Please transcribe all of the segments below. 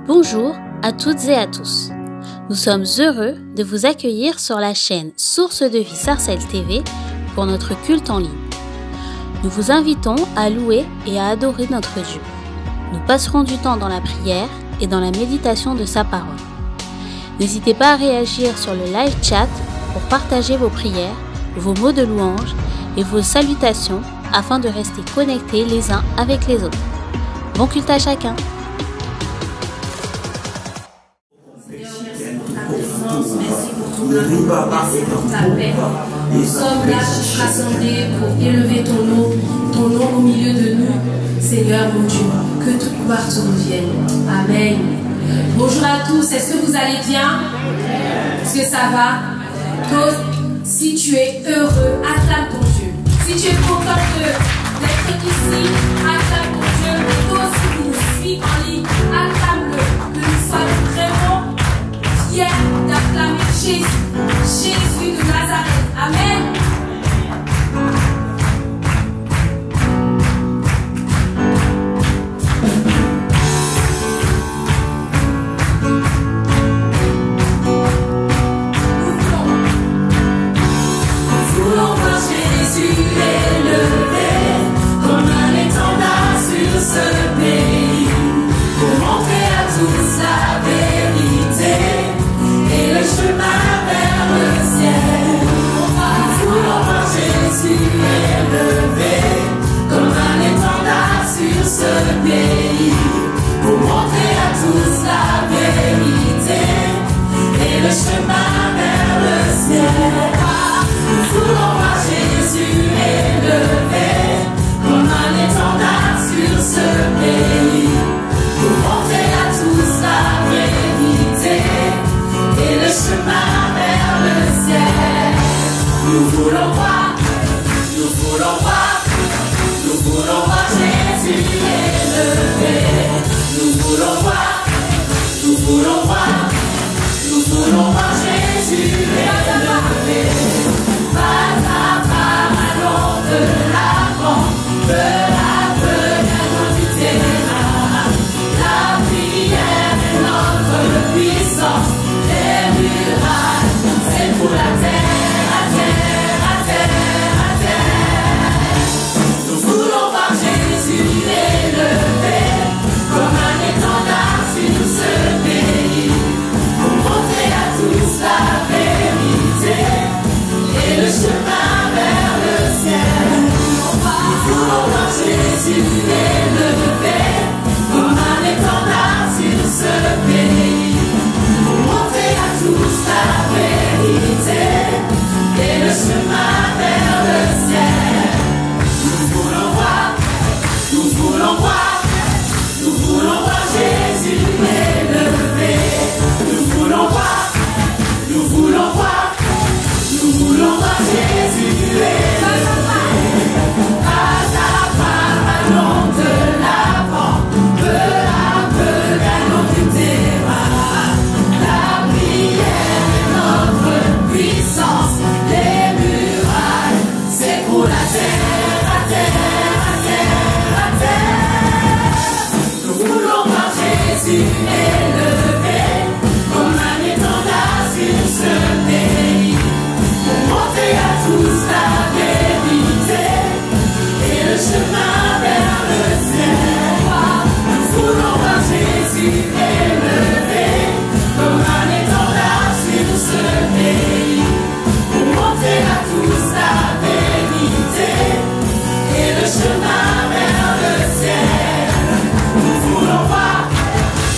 Bonjour à toutes et à tous. Nous sommes heureux de vous accueillir sur la chaîne Source de Vie Sarcelles TV pour notre culte en ligne. Nous vous invitons à louer et à adorer notre Dieu. Nous passerons du temps dans la prière et dans la méditation de sa parole. N'hésitez pas à réagir sur le live chat pour partager vos prières, vos mots de louange et vos salutations afin de rester connectés les uns avec les autres. Bon culte à chacun. Merci pour ton amour, merci pour ta paix. Nous sommes là tous rassemblés pour élever ton nom au milieu de nous. Seigneur mon Dieu, que toute gloire te revienne. Amen. Bonjour à tous, est-ce que vous allez bien? Est-ce que ça va? Toi, si tu es heureux, acclame ton Dieu. Si tu es content d'être ici, acclame ton Dieu. Et toi aussi qui nous suis en ligne, acclame-le. Que nous soyons vraiment fiers d'acclamer Jésus, Jésus de Nazareth. Amen.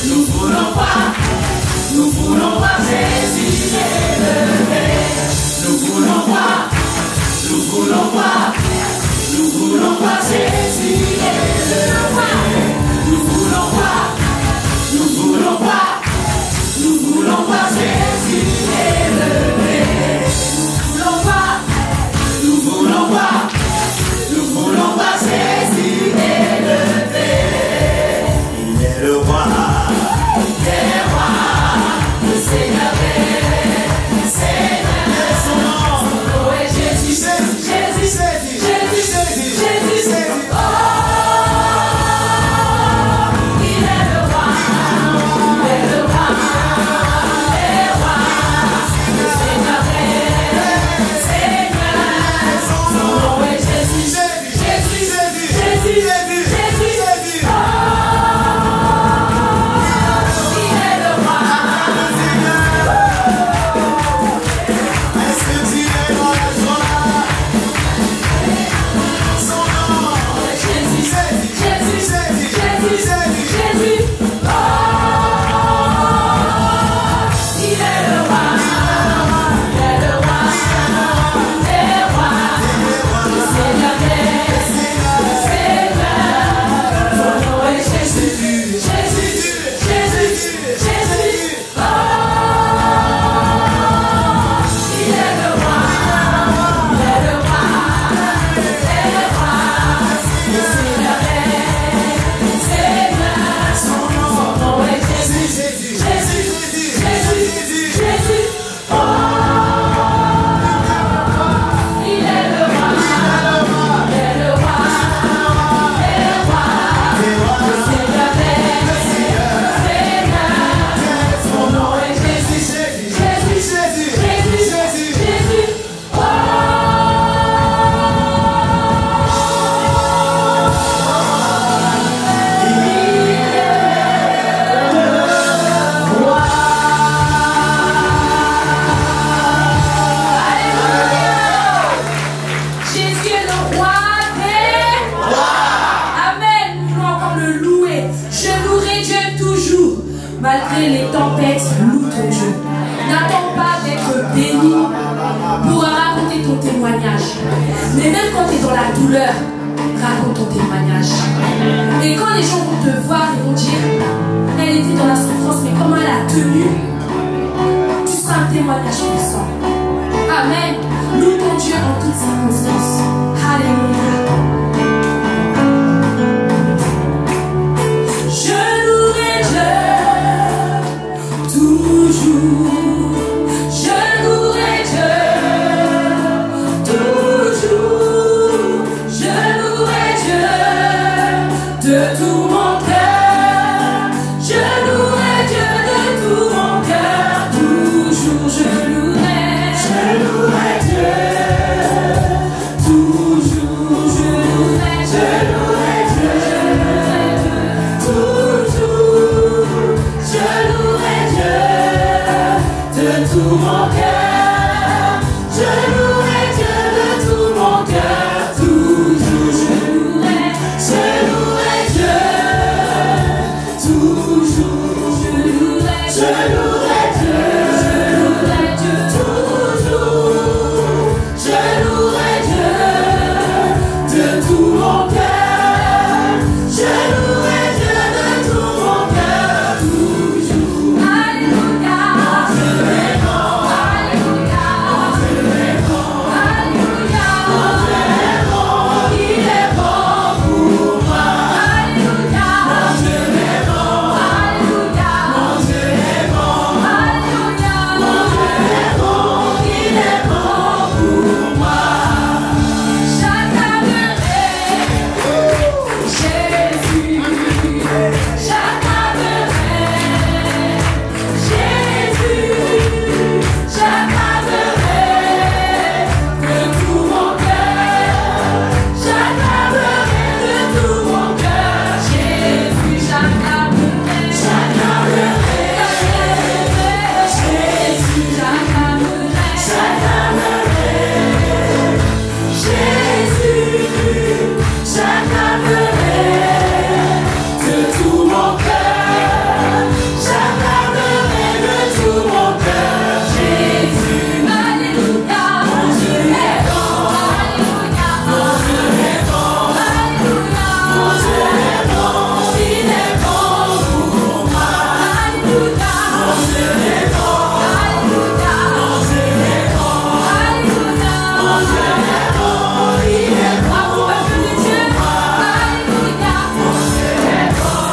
Nous voulons Malgré les tempêtes, loue ton Dieu. N'attends pas d'être béni pour raconter ton témoignage. Mais même quand tu es dans la douleur, raconte ton témoignage. Et quand les gens vont te voir, ils vont dire, elle était dans la souffrance, mais comment elle a tenu, tu seras un témoignage puissant. Amen. Loue ton Dieu en toutes circonstances. Alléluia. Je louerai Dieu toujours. Je louerai Dieu toujours. Je louerai Dieu de tout mon cœur. Je louerai Dieu de tout mon cœur. Toujours je louerai. Je louerai Dieu. Toujours je louerai. Je louerai Dieu. Toujours je louerai Dieu de tout mon cœur. Je louerai Dieu de tout mon cœur. Toujours je louerai. Je louerai Dieu. Toujours je louerai. Je louerai Dieu. Je louerai Dieu. Toujours je louerai Dieu de tout mon cœur. Je louerai Dieu de tout mon cœur. Toujours. Alléluia. Alléluia. Alléluia. Il est bon pour moi. Alléluia. Alléluia. Il est bon pour moi. J'acclamerai Jésus. J'acclamerai Jésus. J'acclamerai de tout mon cœur. J'acclamerai de tout mon cœur. Jésus, j'acclamerai. J'acclamerai Jésus. J'acclamerai. J'acclamerai Jésus. J'acclamerai de tout mon cœur. J'acclamerai de tout mon cœur. Jésus. Alléluia. Mon Dieu est bon. Alléluia. Mon Dieu est bon. Alléluia. Mon Dieu est bon. Il est bon pour moi. Alléluia. Mon Dieu est bon. Alléluia. Mon Dieu est bon. Alléluia. Mon Dieu est bon. Il est bon. Bravo, peuple de Dieu. Alléluia. Mon Dieu est bon.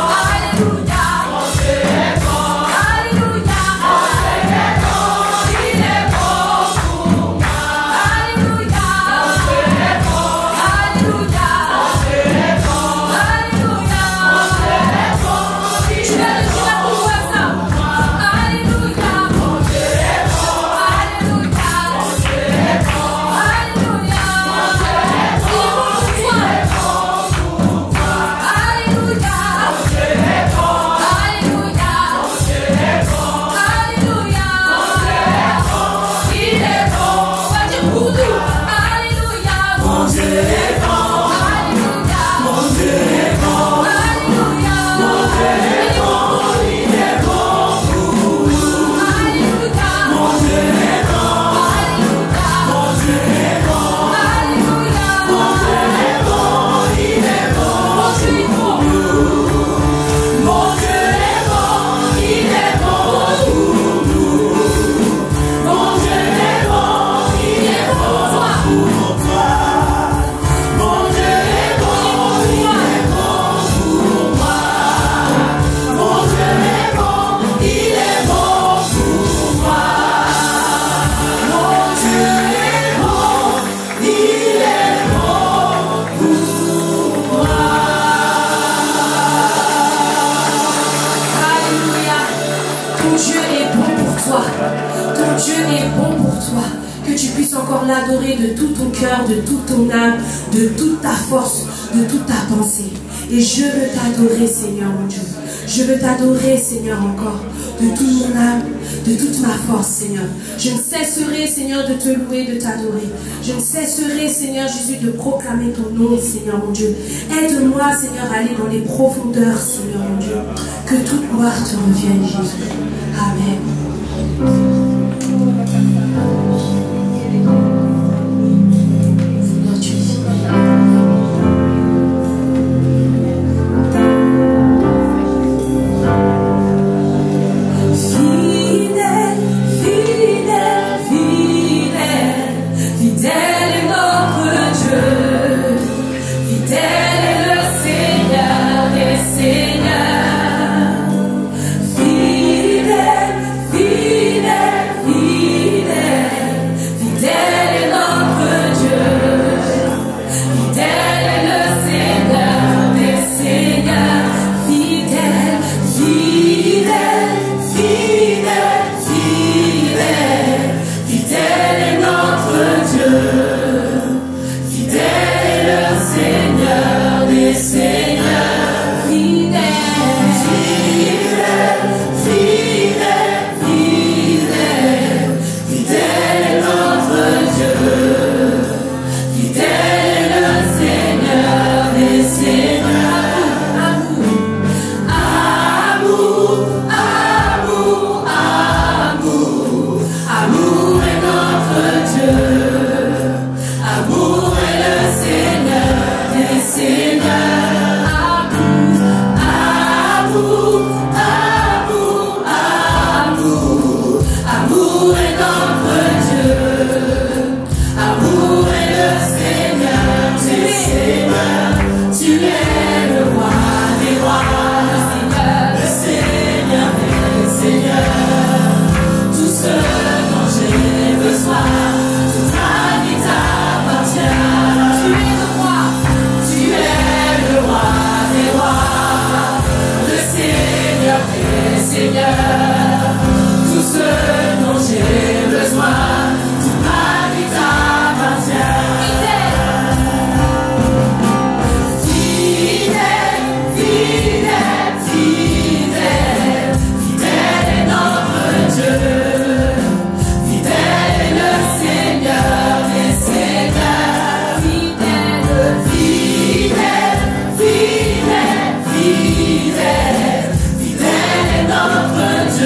Alléluia. Mon Dieu est bon. Alléluia. Mon Dieu est bon. Il est bon pour moi. Alléluia. Mon Dieu est bon. Alléluia. Mon Dieu est bon. Alléluia. Mon Dieu est bon. Tu viens de dire à ton voisin. Alléluia. Mon Dieu est bon. Alléluia. Mon Dieu est bon. Alléluia. Mon Dieu est bon. Il est bon pour toi. Alléluia. Mon Dieu est bon. Alléluia. Mon Dieu est bon. Alléluia. Mon Dieu est bon. Il est bon. On va dire pour nous. Alléluia. Mon Dieu est bon. Alléluia. Mon Dieu est bon. Alléluia. Mon Dieu est bon. Il est bon pour nous. Alléluia. Mon Dieu est bon. Alléluia. Mon Dieu est bon. Alléluia. Mon Dieu est bon. Il est bon. Mon Dieu est bon. Mon Dieu est bon. Il est bon pour nous. Mon Dieu est bon. Il est bon pour toi. Mon Dieu est bon. Il est bon pour moi. Mon Dieu est bon. Il est bon pour moi. Mon Dieu est bon. Il est bon pour moi. Alléluia. Ton Dieu est bon pour toi. Ton Dieu est bon pour toi. Que tu puisses encore l'adorer de tout ton cœur, de toute ton âme, de toute ta force, de toute ta pensée. Et je veux t'adorer, Seigneur mon Dieu. Je veux t'adorer, Seigneur, encore, de toute mon âme, de toute ma force, Seigneur. Je ne cesserai, Seigneur, de te louer, de t'adorer. Je ne cesserai, Seigneur Jésus, de proclamer ton nom, Seigneur mon Dieu. Aide-moi, Seigneur, à aller dans les profondeurs, Seigneur mon Dieu. Que toute gloire te revienne, Jésus. Amen. Seigneur, tu es fidèle, fidèle, fidèle, fidèle est notre Dieu, fidèle est le Seigneur des Seigneurs, fidèle, fidèle, fidèle, fidèle est notre Dieu, fidèle est le Seigneur des Seigneurs, fidèle, fidèle, fidèle, fidèle, fidèle est notre Dieu, fidèle est le Seigneur des Seigneurs, fidèle, fidèle, fidèle, fidèle, fidèle est notre Dieu, fidèle est le Seigneur des Seigneurs, amour, amour, amour, amour, amour est notre Dieu, amour est le Seigneur des Seigneurs, amour, amour, amour, amour, amour est notre Dieu, amour est le Seigneur des Seigneurs, tu es le roi des rois, le Seigneur des Seigneurs, tout ce dont j'ai besoin, toute ma vie t'appartient, tu es le roi des rois, le Seigneur des Seigneurs, tout ce dont j'ai besoin, toute ma vie t'appartient. Fidèle, fidèle, fidèle, fidèle est notre Dieu, fidèle est le Seigneur des Seigneurs, fidèle, fidèle, fidèle, fidèle, fidèle est notre Dieu.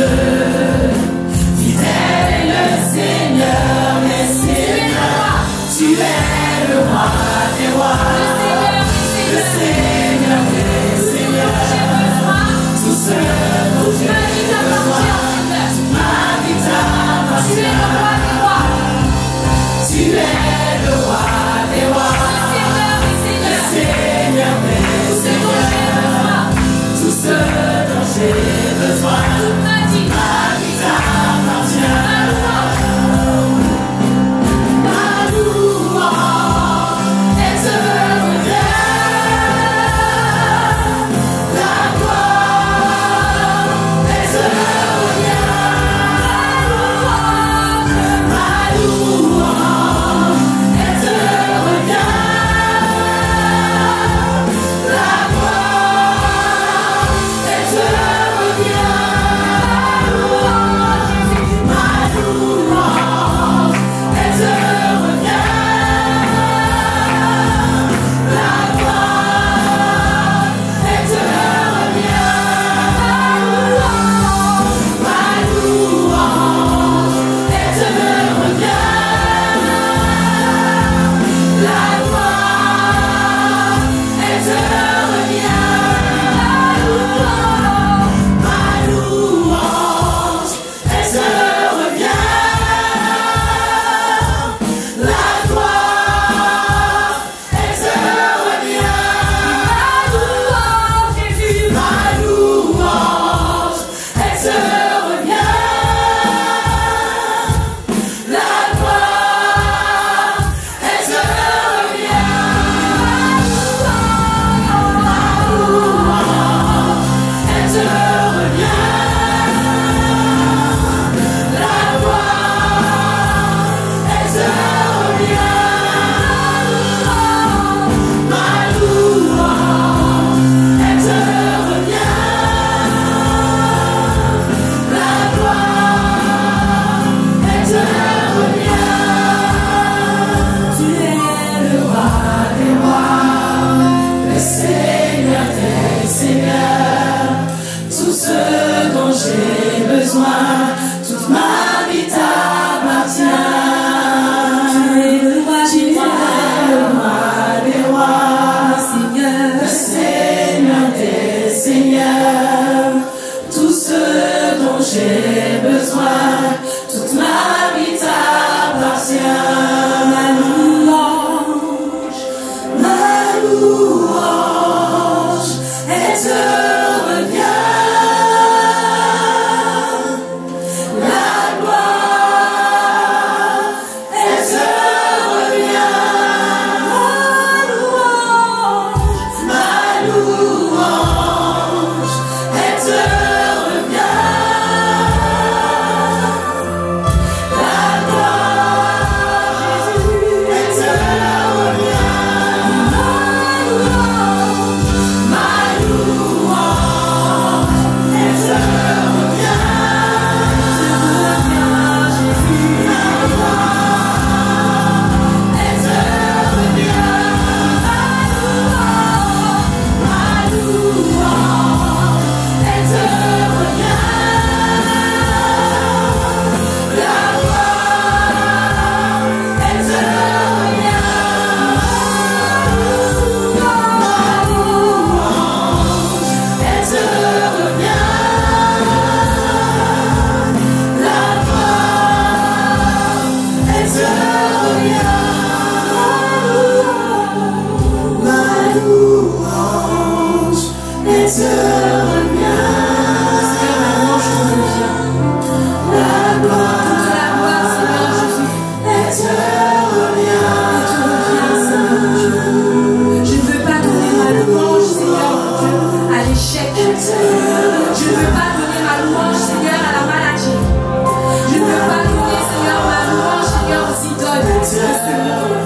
dont j'ai besoin, toute ma vie t'appartient. Tu es le roi des rois, le Seigneur des seigneurs. Tout ce dont j'ai besoin, toute ma vie t'appartient. Ma louange, elle te revient. La gloire, elle te revient. Ma louange, elle te revient. La gloire, Jésus, elle te revient. Ma louange, elle te revient. Jésus, ma gloire, elle te revient. Ma louange, elle te revient. La gloire, elle te revient. Ma louange, elle te revient. La gloire, elle te revient. Ma louange, elle te revient. La gloire, Seigneur Jésus, elle te revient. Je ne veux pas donner ma louange, Seigneur mon Dieu, à l'échec. Je ne veux pas donner ma louange, Seigneur, à la maladie. Je ne veux pas donner, Seigneur, ma louange, Seigneur, aux idoles de ce monde.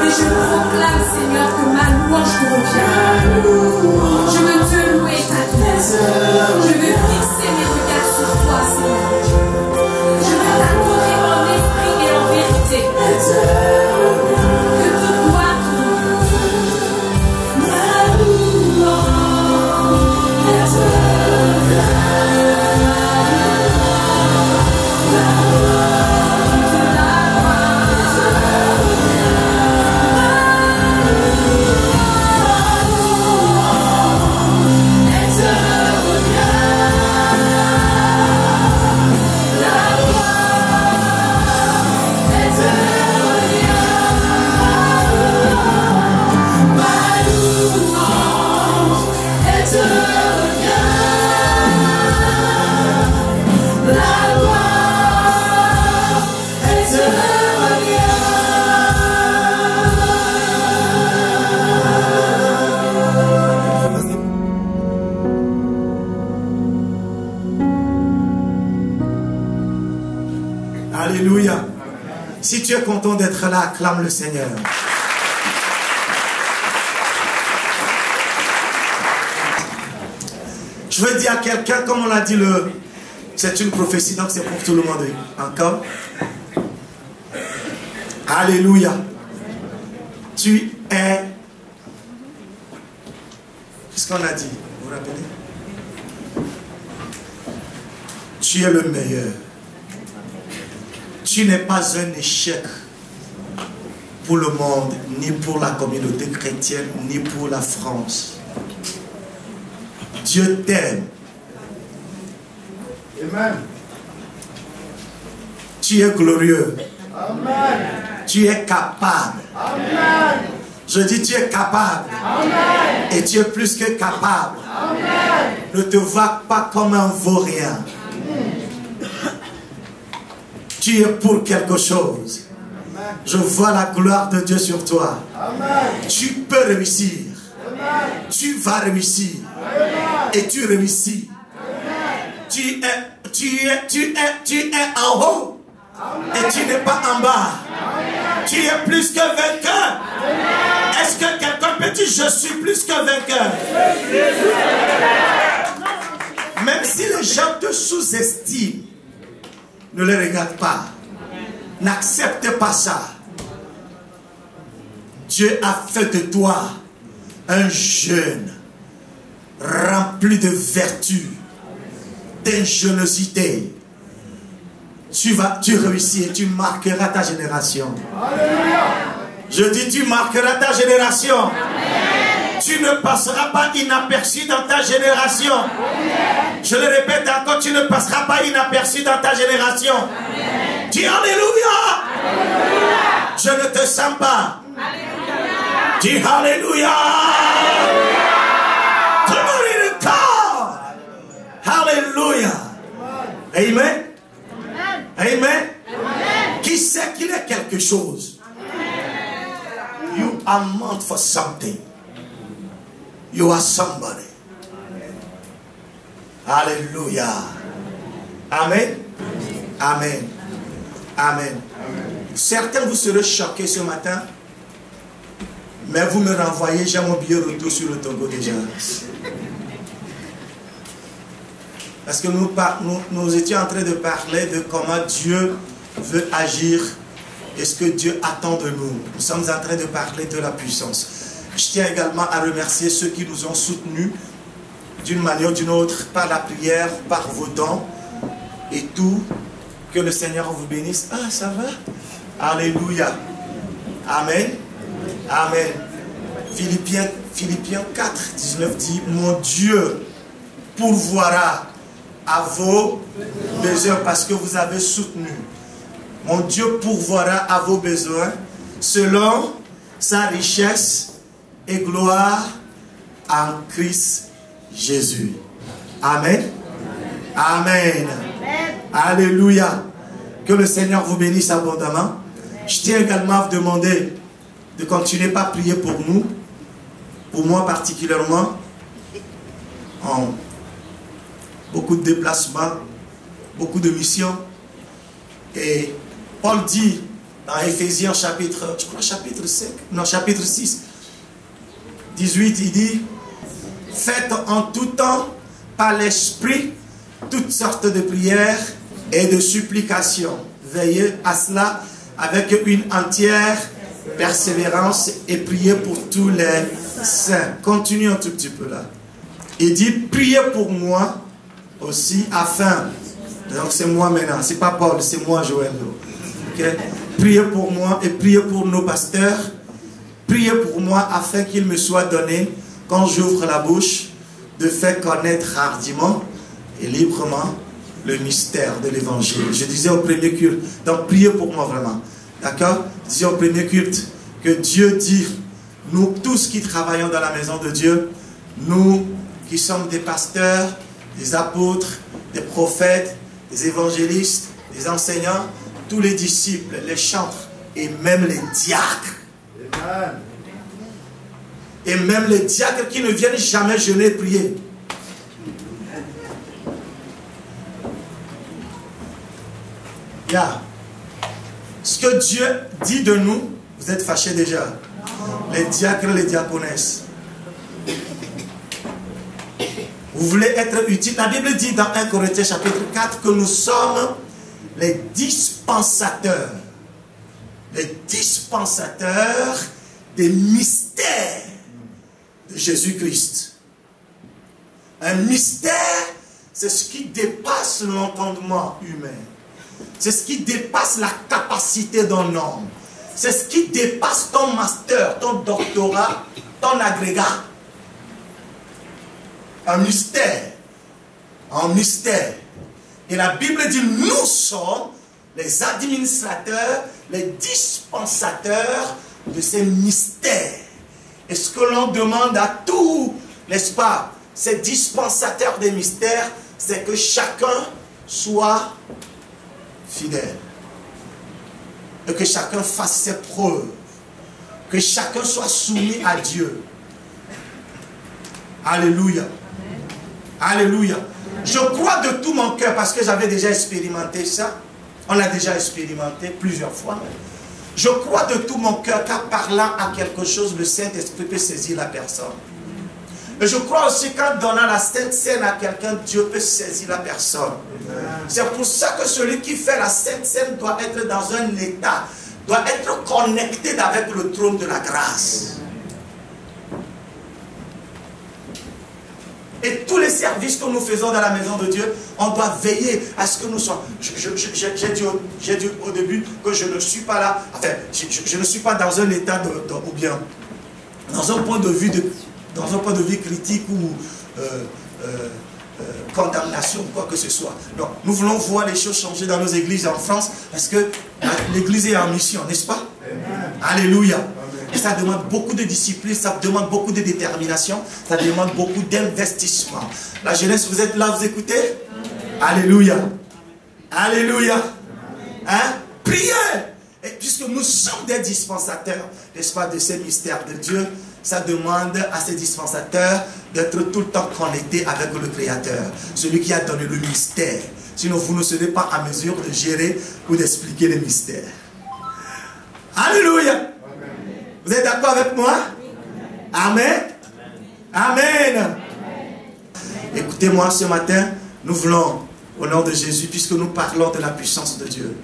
Mais je proclame, Seigneur, que ma louange te revient. Je veux te louer ta grâce. Je veux fixer mes regards sur toi, Seigneur. Je veux t'adorer en esprit et en vérité. Que toute gloire te revient. Ma louange, elle te revient. La gloire, elle te revient. La gloire, elle te revient. Ma louange, elle te revient. La gloire, elle te revient. Alléluia. Si tu es content d'être là, acclame le Seigneur. Je veux dire à quelqu'un, comme on l'a dit, c'est une prophétie, donc c'est pour tout le monde. Encore. Alléluia. Tu es... Qu'est-ce qu'on a dit? Vous vous rappelez? Tu es le meilleur. Tu n'es pas un échec pour le monde, ni pour la communauté chrétienne, ni pour la France. Dieu t'aime. Amen. Tu es glorieux. Amen. Tu es capable. Amen. Je dis tu es capable. Amen. Et tu es plus que capable. Amen. Ne te vois pas comme un vaurien. Tu es pour quelque chose. Je vois la gloire de Dieu sur toi. Amen. Tu peux réussir. Amen. Tu vas réussir. Amen. Et tu réussis. Tu es en haut. Et tu n'es pas en bas. Tu es plus que vainqueur. Est-ce que quelqu'un peut dire je suis plus que vainqueur? Même si les gens te sous-estiment, ne les regarde pas. N'accepte pas ça. Dieu a fait de toi un jeune rempli de vertu d'ingéniosité, tu réussis et tu marqueras ta génération. Je dis, tu marqueras ta génération. Amen. Tu ne passeras pas inaperçu dans ta génération. Amen. Je le répète encore, tu ne passeras pas inaperçu dans ta génération. Amen. Dis Alléluia. Alléluia. Je ne te sens pas. Alléluia. Dis Alléluia. Glory to God. Alléluia. Amen. Amen. Amen. Qui sait qu'il est quelque chose? You are meant for something. You are somebody. Alléluia. Amen. Amen. Amen. Certains vous serez choqués ce matin, mais vous me renvoyez, j'ai mon billet retour sur le Togo déjà. Parce que nous étions en train de parler de comment Dieu veut agir et ce que Dieu attend de nous. Nous sommes en train de parler de la puissance. Je tiens également à remercier ceux qui nous ont soutenus d'une manière ou d'une autre, par la prière, par vos dons et tout. Que le Seigneur vous bénisse. Ah, ça va? Alléluia. Amen. Amen. Philippiens 4, 19 dit, mon Dieu pourvoira à vos besoins parce que vous avez soutenu. Mon Dieu pourvoira à vos besoins selon sa richesse et gloire en Christ Jésus. Amen. Amen. Alléluia. Que le Seigneur vous bénisse abondamment. Je tiens également à vous demander de continuer par prier pour nous, pour moi particulièrement, en beaucoup de déplacements, beaucoup de missions. Et Paul dit dans Éphésiens chapitre 6, 18, il dit, faites en tout temps par l'Esprit toutes sortes de prières et de supplications. Veillez à cela avec une entière persévérance et priez pour tous les saints. Continue un tout petit peu là. Il dit, priez pour moi aussi afin, donc c'est moi maintenant, c'est pas Paul, c'est moi Joël. Okay? Priez pour moi et priez pour nos pasteurs. Priez pour moi afin qu'il me soit donné, quand j'ouvre la bouche, de faire connaître hardiment et librement le mystère de l'évangile. Je disais au premier culte, donc priez pour moi vraiment. D'accord? Je disais au premier culte que Dieu dit, nous tous qui travaillons dans la maison de Dieu, nous qui sommes des pasteurs, des apôtres, des prophètes, des évangélistes, des enseignants, tous les disciples, les chantres et même les diacres. Et même les diacres qui ne viennent jamais jeûner et prier. Yeah. Ce que Dieu dit de nous, vous êtes fâchés déjà. Les diacres, les diaconesses. Vous voulez être utile. La Bible dit dans 1 Corinthiens chapitre 4 que nous sommes les dispensateurs. Les dispensateurs des mystères de Jésus-Christ. Un mystère, c'est ce qui dépasse l'entendement humain. C'est ce qui dépasse la capacité d'un homme. C'est ce qui dépasse ton master, ton doctorat, ton agrégat. Un mystère. Un mystère. Et la Bible dit, nous sommes les administrateurs, les dispensateurs de ces mystères. Et ce que l'on demande à tous, n'est-ce pas, ces dispensateurs des mystères, c'est que chacun soit fidèle. Et que chacun fasse ses preuves. Que chacun soit soumis à Dieu. Alléluia. Alléluia. Je crois de tout mon cœur, parce que j'avais déjà expérimenté ça. On l'a déjà expérimenté plusieurs fois. Je crois de tout mon cœur qu'en parlant à quelque chose, le Saint-Esprit peut saisir la personne. Et je crois aussi qu'en donnant la Sainte Seine à quelqu'un, Dieu peut saisir la personne. C'est pour ça que celui qui fait la Sainte Seine doit être dans un état, doit être connecté avec le trône de la grâce. Et tous les services que nous faisons dans la maison de Dieu, on doit veiller à ce que nous soyons. J'ai dit au début que je ne suis pas là, enfin, je ne suis pas dans un état ou bien dans un point de vue critique ou condamnation ou quoi que ce soit. Donc, nous voulons voir les choses changer dans nos églises en France parce que l'église est en mission, n'est-ce pas? Alléluia. Et ça demande beaucoup de discipline, ça demande beaucoup de détermination, ça demande beaucoup d'investissement. La jeunesse, vous êtes là, vous écoutez? Alléluia. Alléluia. Hein? Priez. Et puisque nous sommes des dispensateurs, n'est-ce pas, de ces mystères de Dieu, ça demande à ces dispensateurs d'être tout le temps connectés avec le Créateur, celui qui a donné le mystère. Sinon, vous ne serez pas en mesure de gérer ou d'expliquer les mystères. Alléluia. Vous êtes d'accord avec moi? Amen. Amen. Écoutez-moi, ce matin, nous voulons, au nom de Jésus, puisque nous parlons de la puissance de Dieu,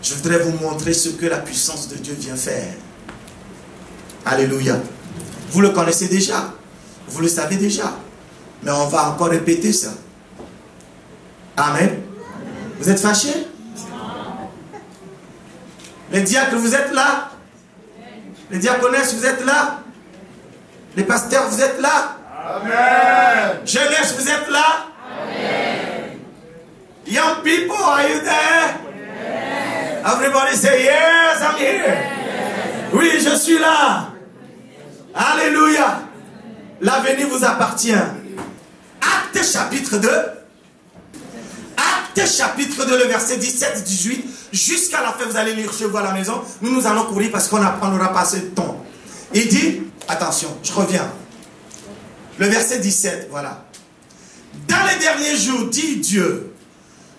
je voudrais vous montrer ce que la puissance de Dieu vient faire. Alléluia. Vous le connaissez déjà. Vous le savez déjà. Mais on va encore répéter ça. Amen. Vous êtes fâchés? Les diacres, vous êtes là? Les diaconesses, vous êtes là? Les pasteurs, vous êtes là? Amen. Jeunesse, vous êtes là? Amen. Young people, are you there? Yes. Everybody say yes, I'm here. Yes. Oui, je suis là. Alléluia. L'avenir vous appartient. Acte chapitre 2. Acte chapitre 2, le verset 17-18. Jusqu'à la fin, vous allez lire chez vous à la maison. Nous allons courir parce qu'on n'aura pas assez de temps. Il dit, attention, je reviens. Le verset 17, voilà. Dans les derniers jours, dit Dieu,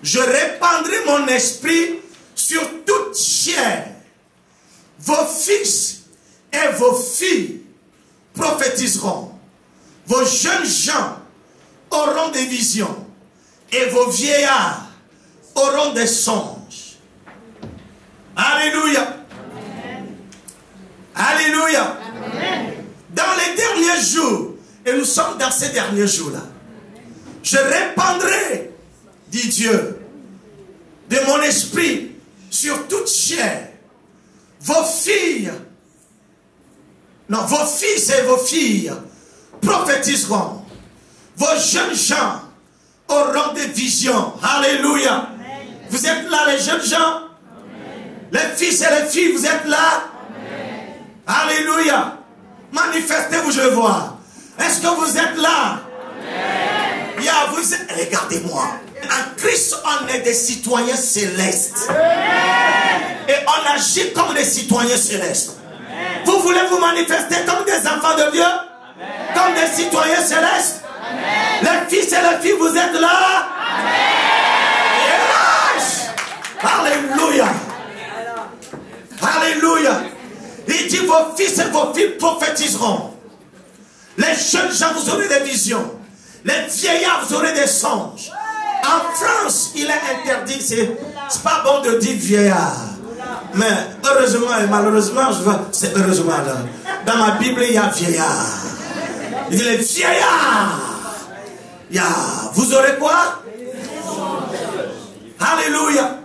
je répandrai mon esprit sur toute chair. Vos fils et vos filles prophétiseront. Vos jeunes gens auront des visions. Et vos vieillards auront des songes. Alléluia. Amen. Alléluia. Amen. Dans les derniers jours, et nous sommes dans ces derniers jours-là, je répandrai, dit Dieu, de mon esprit sur toute chair. Vos filles, non, vos fils et vos filles prophétiseront. Vos jeunes gens auront des visions. Alléluia. Amen. Vous êtes là, les jeunes gens? Les fils et les filles, vous êtes là? Amen. Alléluia. Manifestez-vous, je veux voir. Est-ce que vous êtes là? Amen. Yeah, vous êtes... Regardez-moi. En Christ, on est des citoyens célestes. Amen. Et on agit comme des citoyens célestes. Amen. Vous voulez vous manifester comme des enfants de Dieu? Amen. Comme des citoyens célestes? Amen. Les fils et les filles, vous êtes là? Amen. Yes. Alléluia. Alléluia. Il dit vos fils et vos filles prophétiseront. Les jeunes gens, vous aurez des visions. Les vieillards, vous aurez des songes. En France, il est interdit. C'est pas bon de dire vieillard. Mais heureusement et malheureusement, c'est heureusement là. Dans ma Bible, il y a vieillard. Il dit les vieillards. Vous aurez quoi? Alléluia.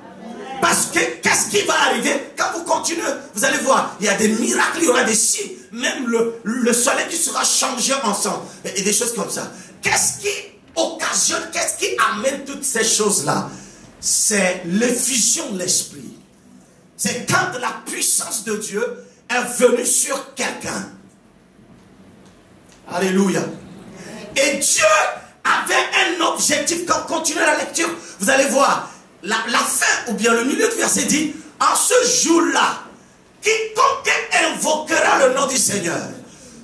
Parce que qu'est-ce qui va arriver quand vous continuez? Vous allez voir, il y a des miracles, il y aura des signes. Même le soleil qui sera changé ensemble. Et des choses comme ça. Qu'est-ce qui occasionne, qu'est-ce qui amène toutes ces choses-là? C'est l'effusion de l'esprit. C'est quand la puissance de Dieu est venue sur quelqu'un. Alléluia. Et Dieu avait un objectif. Quand on continue la lecture, vous allez voir, la fin ou bien le milieu du verset dit, en ce jour-là, quiconque invoquera le nom du Seigneur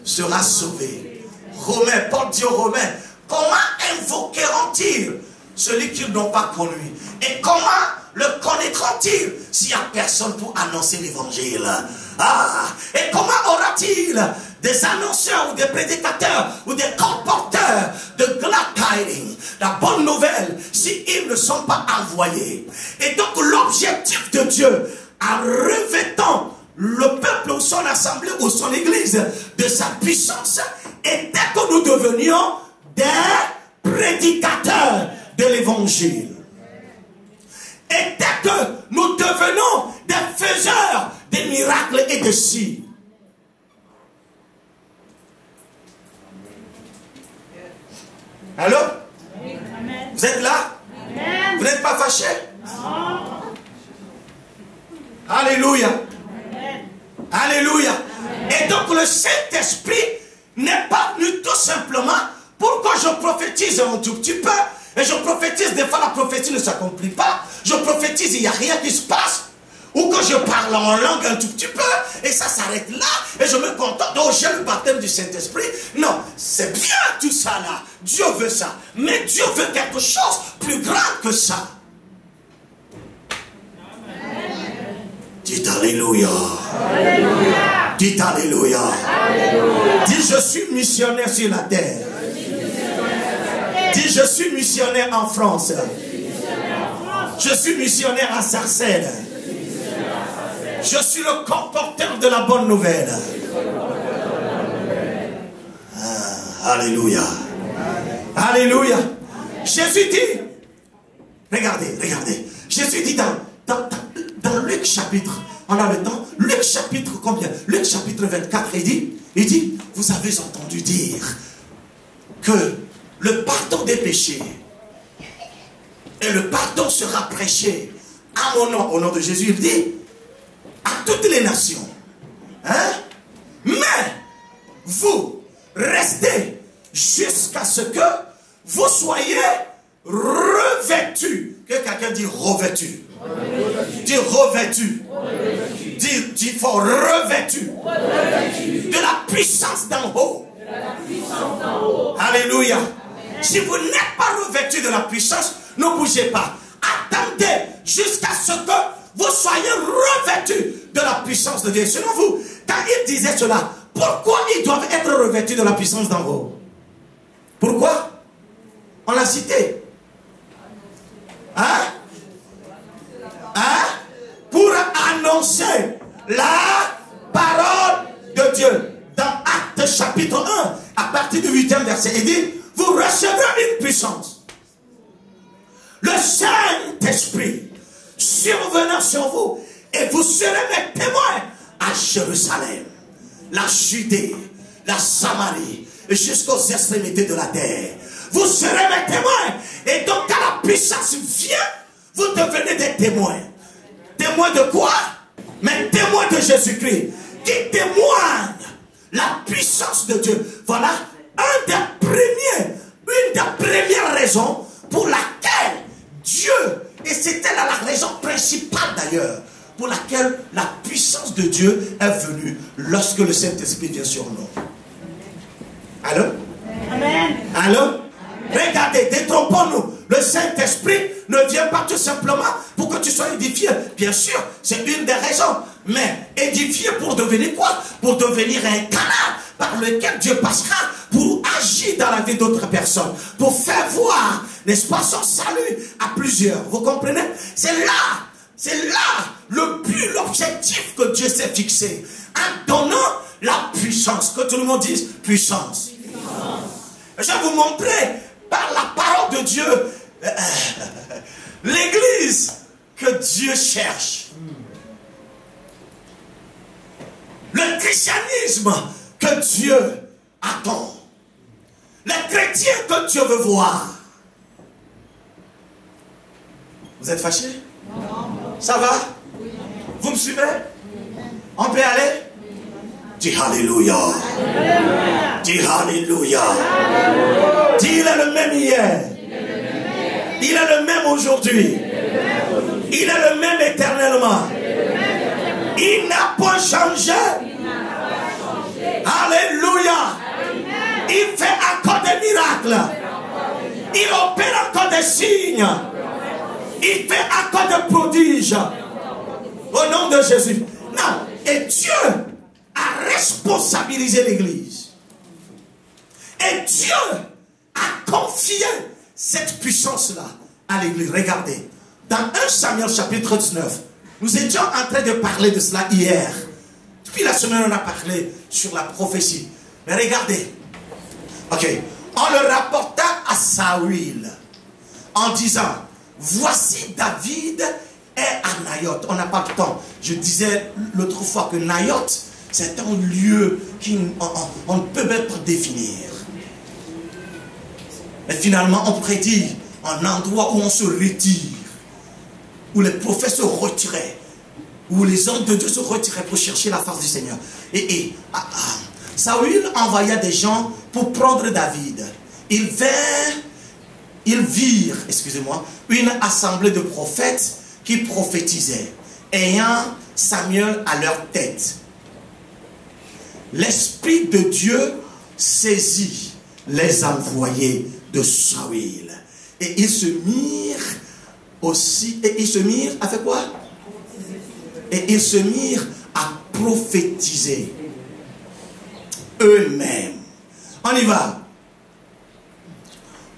sera sauvé. Romains, Paul dit aux Romains, comment invoqueront-ils celui qu'ils n'ont pas connu? Et comment le connaîtront-ils s'il n'y a personne pour annoncer l'évangile? Et comment aura-t-il des annonceurs ou des prédicateurs ou des colporteurs de glad tidings, la bonne nouvelle, s'ils ne sont pas envoyés? Et donc l'objectif de Dieu, en revêtant le peuple ou son assemblée ou son église de sa puissance, était que nous devenions des prédicateurs de l'évangile. Et dès que nous devenons des faiseurs de miracles et de signes, allô? Vous êtes là? Vous n'êtes pas fâchés? Alléluia. Alléluia. Et donc le Saint-Esprit n'est pas venu tout simplement pour que je prophétise un tout petit peu. Et je prophétise, des fois la prophétie ne s'accomplit pas. Je prophétise, il n'y a rien qui se passe. Ou que je parle en langue un tout petit peu. Et ça s'arrête là. Et je me contente. Donc j'ai le baptême du Saint-Esprit. Non, c'est bien tout ça là. Dieu veut ça. Mais Dieu veut quelque chose plus grand que ça. Dites Alléluia. Alléluia. Dites Alléluia. Alléluia. Dites je suis missionnaire sur la terre. Dites je suis missionnaire en France. Je suis missionnaire à Sarcelles. Je suis le comporteur de la bonne nouvelle. Ah, alléluia. Alléluia. Jésus dit, regardez, regardez. Jésus dit dans Luc chapitre, on a le temps, Luc chapitre combien? Luc chapitre 24, il dit, vous avez entendu dire que le pardon des péchés et le pardon sera prêché à mon nom, au nom de Jésus, il dit, à toutes les nations. Hein? Mais vous restez jusqu'à ce que vous soyez revêtus. Que quelqu'un dit revêtu. Dis revêtu. Dis fort revêtu. De la puissance d'en haut. Alléluia. Si vous n'êtes pas revêtu de la puissance, ne bougez pas. Attendez jusqu'à ce que vous soyez revêtus de la puissance de Dieu. Selon vous, quand il disait cela, pourquoi ils doivent être revêtus de la puissance d'en haut? Pourquoi? On l'a cité. Hein? Hein? Pour annoncer la parole de Dieu. Dans Actes chapitre 1, à partir du 8e verset, il dit, vous recevrez une puissance. Le Saint-Esprit survenant sur vous, et vous serez mes témoins à Jérusalem, la Judée, la Samarie, et jusqu'aux extrémités de la terre. Vous serez mes témoins. Et donc quand la puissance vient, vous devenez des témoins. Témoins de quoi? Mais témoins de Jésus-Christ, qui témoignent la puissance de Dieu. Voilà une des premières raisons pour laquelle Dieu, et c'était la raison principale d'ailleurs, pour laquelle la puissance de Dieu est venue lorsque le Saint-Esprit vient sur nous. Allô? Amen. Allô? Regardez, détrompons-nous. Le Saint-Esprit ne vient pas tout simplement pour que tu sois édifié. Bien sûr, c'est une des raisons. Mais édifié pour devenir quoi? Pour devenir un canal par lequel Dieu passera pour agir dans la vie d'autres personnes. Pour faire voir, n'est-ce pas, son salut à plusieurs. Vous comprenez? C'est là le but, l'objectif que Dieu s'est fixé. En donnant la puissance. Que tout le monde dise puissance. Je vais vous montrer par la parole de Dieu l'église que Dieu cherche. Le christianisme que Dieu attend. Les chrétiens que Dieu veut voir. Vous êtes fâchés? Ça va? Vous me suivez? On peut aller? Dis Alléluia. Dis Alléluia. Dis il est le même hier. Il est le même aujourd'hui. Il est le même éternellement. Il n'a pas changé. Alléluia. Il fait encore des miracles. Il opère encore des signes. Il fait encore des prodiges. Au nom de Jésus. Non. Et Dieu a responsabilisé l'église. Et Dieu a confié cette puissance-là à l'église. Regardez. Dans 1 Samuel chapitre 19, nous étions en train de parler de cela hier. Depuis la semaine, on a parlé sur la prophétie. Mais regardez. Ok. on le rapporta à Saül en disant, voici David est à Naïoth. On n'a pas le temps. Je disais l'autre fois que Naïoth, c'est un lieu qu'on ne peut même pas définir. Mais finalement, on prédit un endroit où on se retire, où les prophètes se retiraient, où les hommes de Dieu se retiraient pour chercher la face du Seigneur. Et Saül envoya des gens pour prendre David. Ils virent, excusez-moi, une assemblée de prophètes qui prophétisaient, ayant Samuel à leur tête. L'Esprit de Dieu saisit les envoyés de Saül. Et ils se mirent aussi, et ils se mirent à faire quoi? Et ils se mirent à prophétiser eux-mêmes. On y va.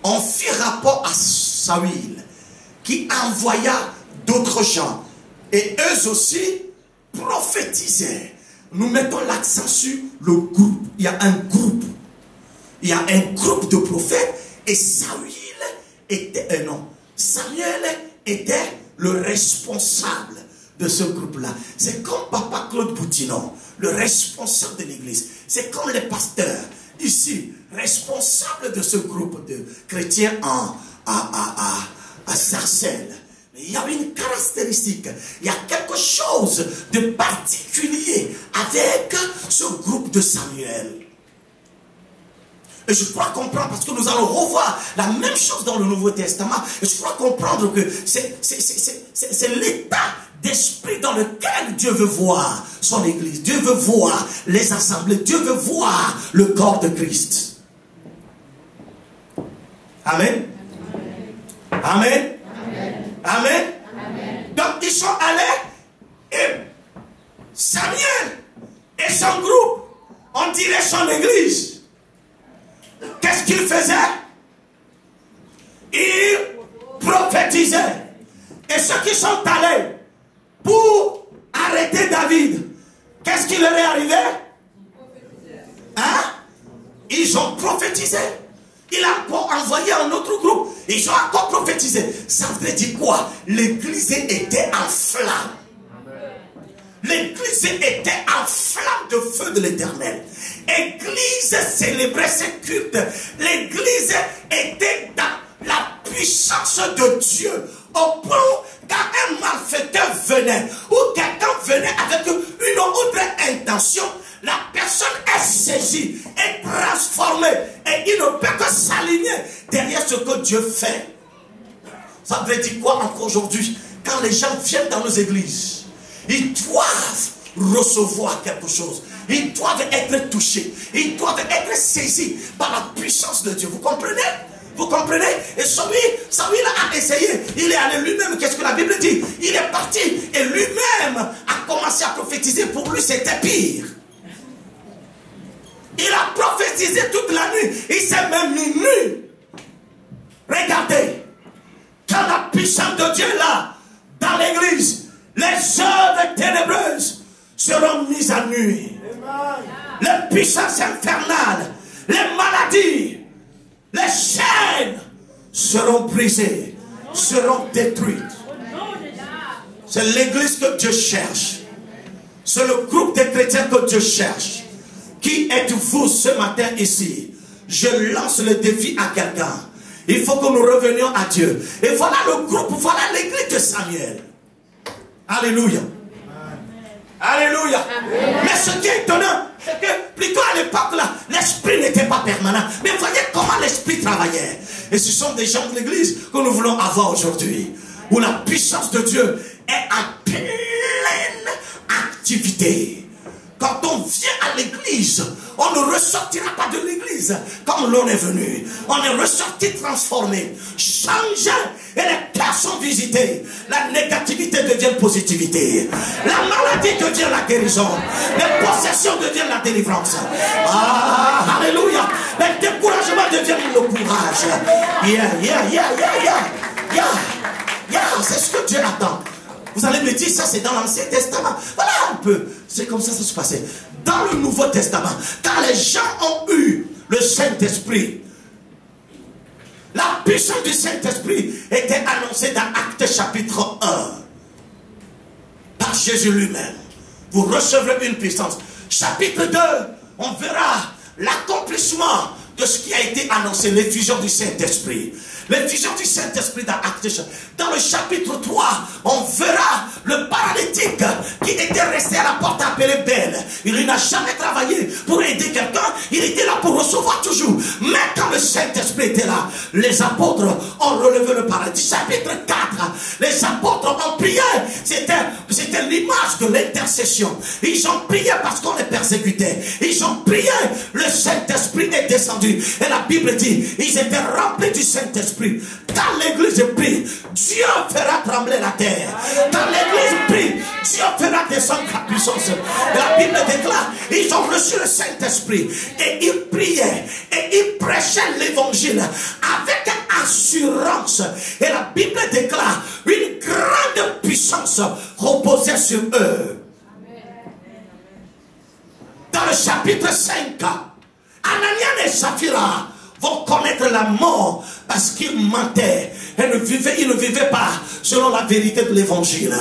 On fit rapport à Saül, qui envoya d'autres gens. Et eux aussi prophétisaient. Nous mettons l'accent sur le groupe. Il y a un groupe. Il y a un groupe de prophètes. Et Samuel était le responsable de ce groupe-là. C'est comme Papa Claude Boutinon, le responsable de l'église. C'est comme les pasteurs, ici, responsables de ce groupe de chrétiens à Sarcelles. Mais il y a une caractéristique, il y a quelque chose de particulier avec ce groupe de Samuel. Et je crois comprendre, parce que nous allons revoir la même chose dans le Nouveau Testament, et je crois comprendre que c'est l'état d'esprit dans lequel Dieu veut voir son église. Dieu veut voir les assemblées. Dieu veut voir le corps de Christ. Amen. Amen. Amen. Amen. Donc ils sont allés et Samuel et son groupe, on dirait son église. Qu'est-ce qu'ils faisaient? Ils prophétisaient. Et ceux qui sont allés pour arrêter David, qu'est-ce qui leur est arrivé? Hein? Ils ont prophétisé. Il a encore envoyé un autre groupe. Ils ont encore prophétisé. Ça veut dire quoi? L'église était en flamme. L'église était en flamme de feu de l'Éternel. L'église célébrait ses cultes. L'église était dans la puissance de Dieu. Au point quand un malfaiteur venait, ou quelqu'un venait avec une autre intention, la personne est saisie, est transformée, et il ne peut que s'aligner derrière ce que Dieu fait. Ça veut dire quoi encore aujourd'hui? Quand les gens viennent dans nos églises, ils doivent recevoir quelque chose. Ils doivent être touchés. Ils doivent être saisis par la puissance de Dieu. Vous comprenez? Vous comprenez? Et Saül a essayé. Il est allé lui-même. Qu'est-ce que la Bible dit? Il est parti et lui-même a commencé à prophétiser. Pour lui, c'était pire. Il a prophétisé toute la nuit. Il s'est même mis nu. Regardez. Quand la puissance de Dieu est là, dans l'église, les œuvres ténébreuses seront mises à nu. Les puissances infernales, les maladies, les chaînes seront brisées, seront détruites. C'est l'église que Dieu cherche. C'est le groupe de chrétiens que Dieu cherche. Qui êtes-vous ce matin ici? Je lance le défi à quelqu'un. Il faut que nous revenions à Dieu. Et voilà le groupe, voilà l'église de Samuel. Alléluia. Alléluia. Amen. Mais ce qui est étonnant, c'est que plutôt à l'époque là, l'esprit n'était pas permanent. Mais voyez comment l'esprit travaillait. Et ce sont des gens de l'église que nous voulons avoir aujourd'hui. Où la puissance de Dieu est en pleine activité. Quand on vient à l'église, on ne ressortira pas de l'église comme l'on est venu. On est ressorti transformé, changé, et les cœurs sont visités. La négativité devient positivité. La maladie devient la guérison. Les possessions deviennent la délivrance. Ah, alléluia. Le découragement devient le courage. C'est ce que Dieu attend. Vous allez me dire, ça c'est dans l'Ancien Testament. Voilà un peu. C'est comme ça que ça se passait. Dans le Nouveau Testament, quand les gens ont eu le Saint-Esprit, puissance du Saint-Esprit était annoncée dans Actes chapitre 1. Par Jésus lui-même. Vous recevrez une puissance. Chapitre 2, on verra l'accomplissement de ce qui a été annoncé, l'effusion du Saint-Esprit. L'effusion du Saint-Esprit dans Actes. Dans le chapitre 3, on verra le paralytique qui était resté à la porte appelée Belle. Il n'a jamais travaillé pour aider quelqu'un. Il était là pour recevoir toujours. Mais quand le Saint-Esprit était là, les apôtres ont relevé le paralytique. Chapitre 4, les apôtres ont prié. C'était l'image de l'intercession. Ils ont prié parce qu'on les persécutait. Ils ont prié. Le Saint-Esprit est descendu. Et la Bible dit, ils étaient remplis du Saint-Esprit. Quand l'église prie, Dieu fera trembler la terre. Quand l'église prie, Dieu fera descendre la puissance. Et la Bible déclare, ils ont reçu le Saint-Esprit et ils priaient et ils prêchaient l'évangile avec assurance. Et la Bible déclare, une grande puissance reposait sur eux. Dans le chapitre 5, Ananias et Saphira vont connaître la mort parce qu'ils mentaient. Ils ne vivaient pas selon la vérité de l'évangile.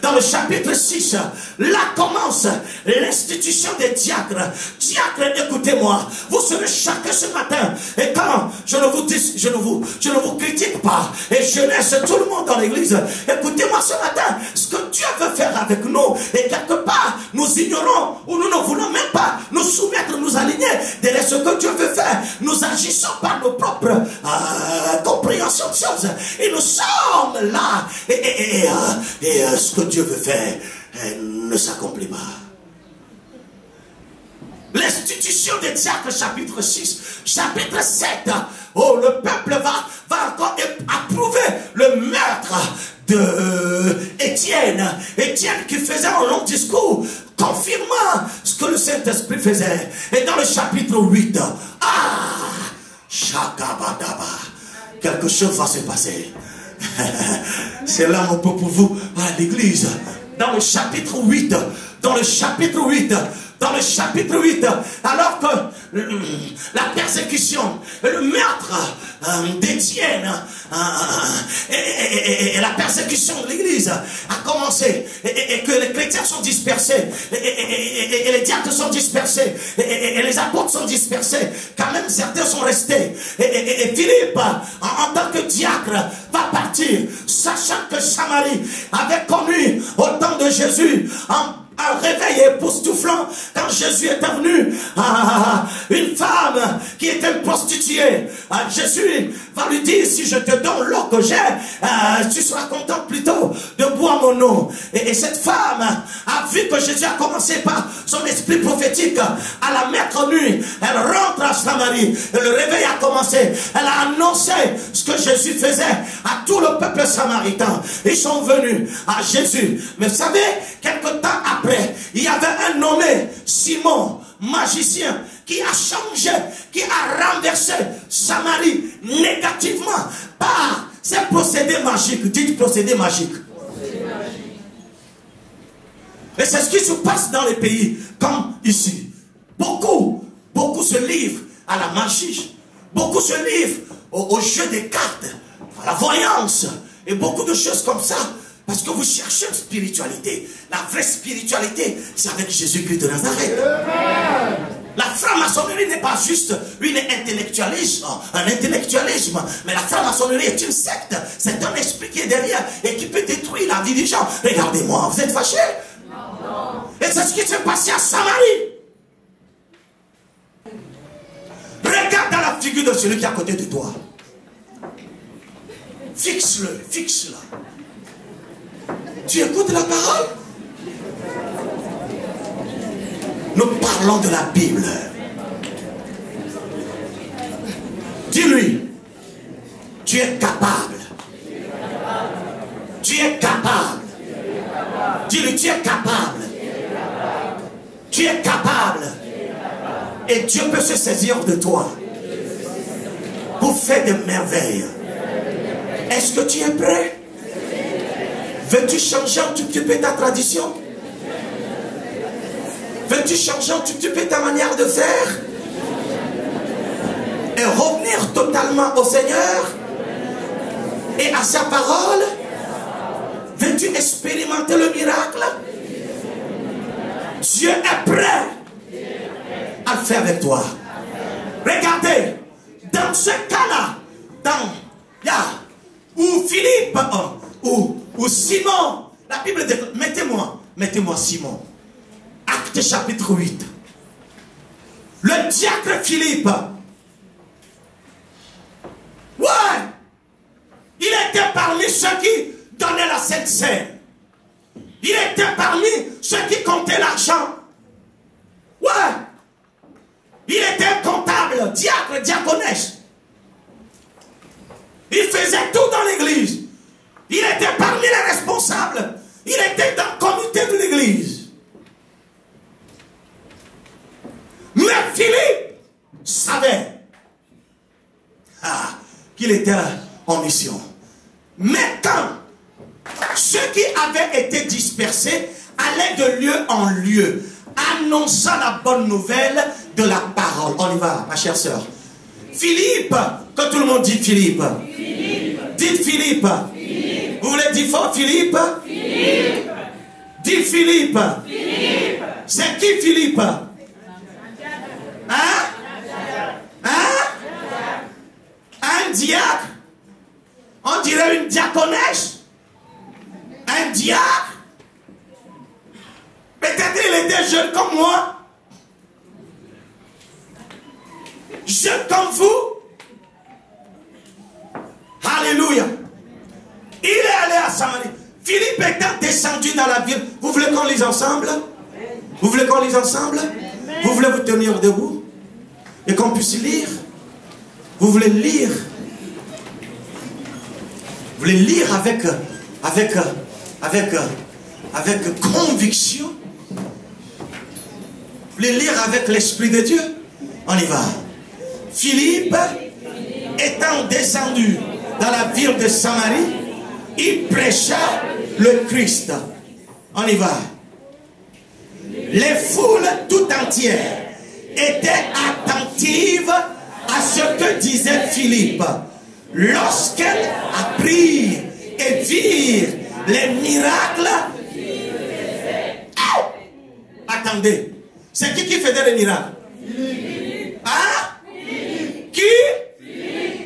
Dans le chapitre 6, là commence l'institution des diacres. Diacres, écoutez-moi, vous serez chacun ce matin. Et quand je ne vous critique pas, et je laisse tout le monde dans l'église, écoutez-moi ce matin, ce que Dieu veut faire avec nous, et quelque part, nous ignorons, ou nous ne voulons même pas nous soumettre, nous aligner derrière ce que Dieu veut faire. Nous agissons par nos propres compréhensions de choses. Et nous sommes là. Et ce que Dieu veut faire ne s'accomplit pas. L'institution des diacres, chapitre 6, chapitre 7. Oh, le peuple va encore approuver le meurtre de Étienne. Étienne qui faisait un long discours confirmant ce que le Saint-Esprit faisait. Et dans le chapitre 8, Shakabadaba, quelque chose va se passer. C'est là mon peu pour vous à l'église. Dans le chapitre 8, alors que la persécution, le meurtre d'Étienne et la persécution de l'église a commencé, et que les chrétiens sont dispersés, et les diacres sont dispersés, et les apôtres sont dispersés, quand même certains sont restés, et Philippe en tant que diacre va partir, sachant que Samarie avait connu au temps de Jésus un réveil époustouflant quand Jésus est venu. Une femme qui était une prostituée, Jésus va lui dire, si je te donne l'eau que j'ai, tu seras content plutôt de boire mon eau. Et cette femme a vu que Jésus a commencé par son esprit prophétique à la mettre nue. Elle rentre à Samarie et le réveil a commencé. Elle a annoncé ce que Jésus faisait à tout le peuple samaritain. Ils sont venus à Jésus. Mais vous savez, quelque temps après, il y avait un nommé Simon, magicien, qui a changé, qui a renversé Samarie négativement par ces procédés magiques. Dites procédés magiques. Et c'est ce qui se passe dans les pays comme ici. Beaucoup se livrent à la magie. Beaucoup se livrent au jeu des cartes, à la voyance et beaucoup de choses comme ça. Parce que vous cherchez une spiritualité. La vraie spiritualité, c'est avec Jésus-Christ de Nazareth. La franc-maçonnerie n'est pas juste un intellectualisme, mais la franc-maçonnerie est une secte. C'est un esprit qui est derrière et qui peut détruire la vie des gens. Regardez-moi, vous êtes fâchés? Non. Et c'est ce qui s'est passé à Samarie. Regarde dans la figure de celui qui est à côté de toi. Fixe-le, fixe-le. Tu écoutes la parole? Nous parlons de la Bible. Dis-lui, tu es capable. Tu es capable. Dis-lui, tu es capable. Tu es capable. Et Dieu peut se saisir de toi pour faire des merveilles. Est-ce que tu es prêt? Veux-tu changer un tout petit peu ta tradition? Veux-tu changer un tout petit peu ta manière de faire? Et revenir totalement au Seigneur? Et à sa parole, veux-tu expérimenter le miracle? Dieu est prêt à le faire avec toi. Regardez, dans ce cas-là, où Philippe, ou Simon, la Bible dit, mettez-moi Simon. Acte chapitre 8. Le diacre Philippe, ouais, il était parmi ceux qui donnaient la Sainte Seine. Il était parmi ceux qui comptaient l'argent. Ouais. Il était comptable, diacre, diaconesse. Il faisait tout dans l'église. Il était parmi les responsables. Il était dans le comité de l'église. Mais Philippe savait qu'il était en mission. Mais quand ceux qui avaient été dispersés allaient de lieu en lieu, annonçant la bonne nouvelle de la parole. On y va, ma chère sœur. Philippe, que tout le monde dit Philippe. Philippe. Dites Philippe. Philippe. Vous voulez dire fort Philippe? Philippe. Dites Philippe. Philippe. C'est qui Philippe? Hein? Un diacre? On dirait une diaconesse? Un diacre? Peut-être il était jeune comme moi. Jeune comme vous. Alléluia. Il est allé à Samarie. Philippe étant descendu dans la ville. Vous voulez qu'on lise ensemble? Vous voulez qu'on lise ensemble? Vous voulez vous tenir debout? Et qu'on puisse lire? Vous voulez lire? Vous voulez lire avec conviction? Vous voulez lire avec l'Esprit de Dieu? On y va. Philippe, étant descendu dans la ville de Samarie, il prêcha le Christ. On y va. Les foules tout entières étaient attentives à ce que disait Philippe. Lorsqu'elles apprirent et virent les miracles. Attendez, c'est qui faisait les miracles? Hein? Qui?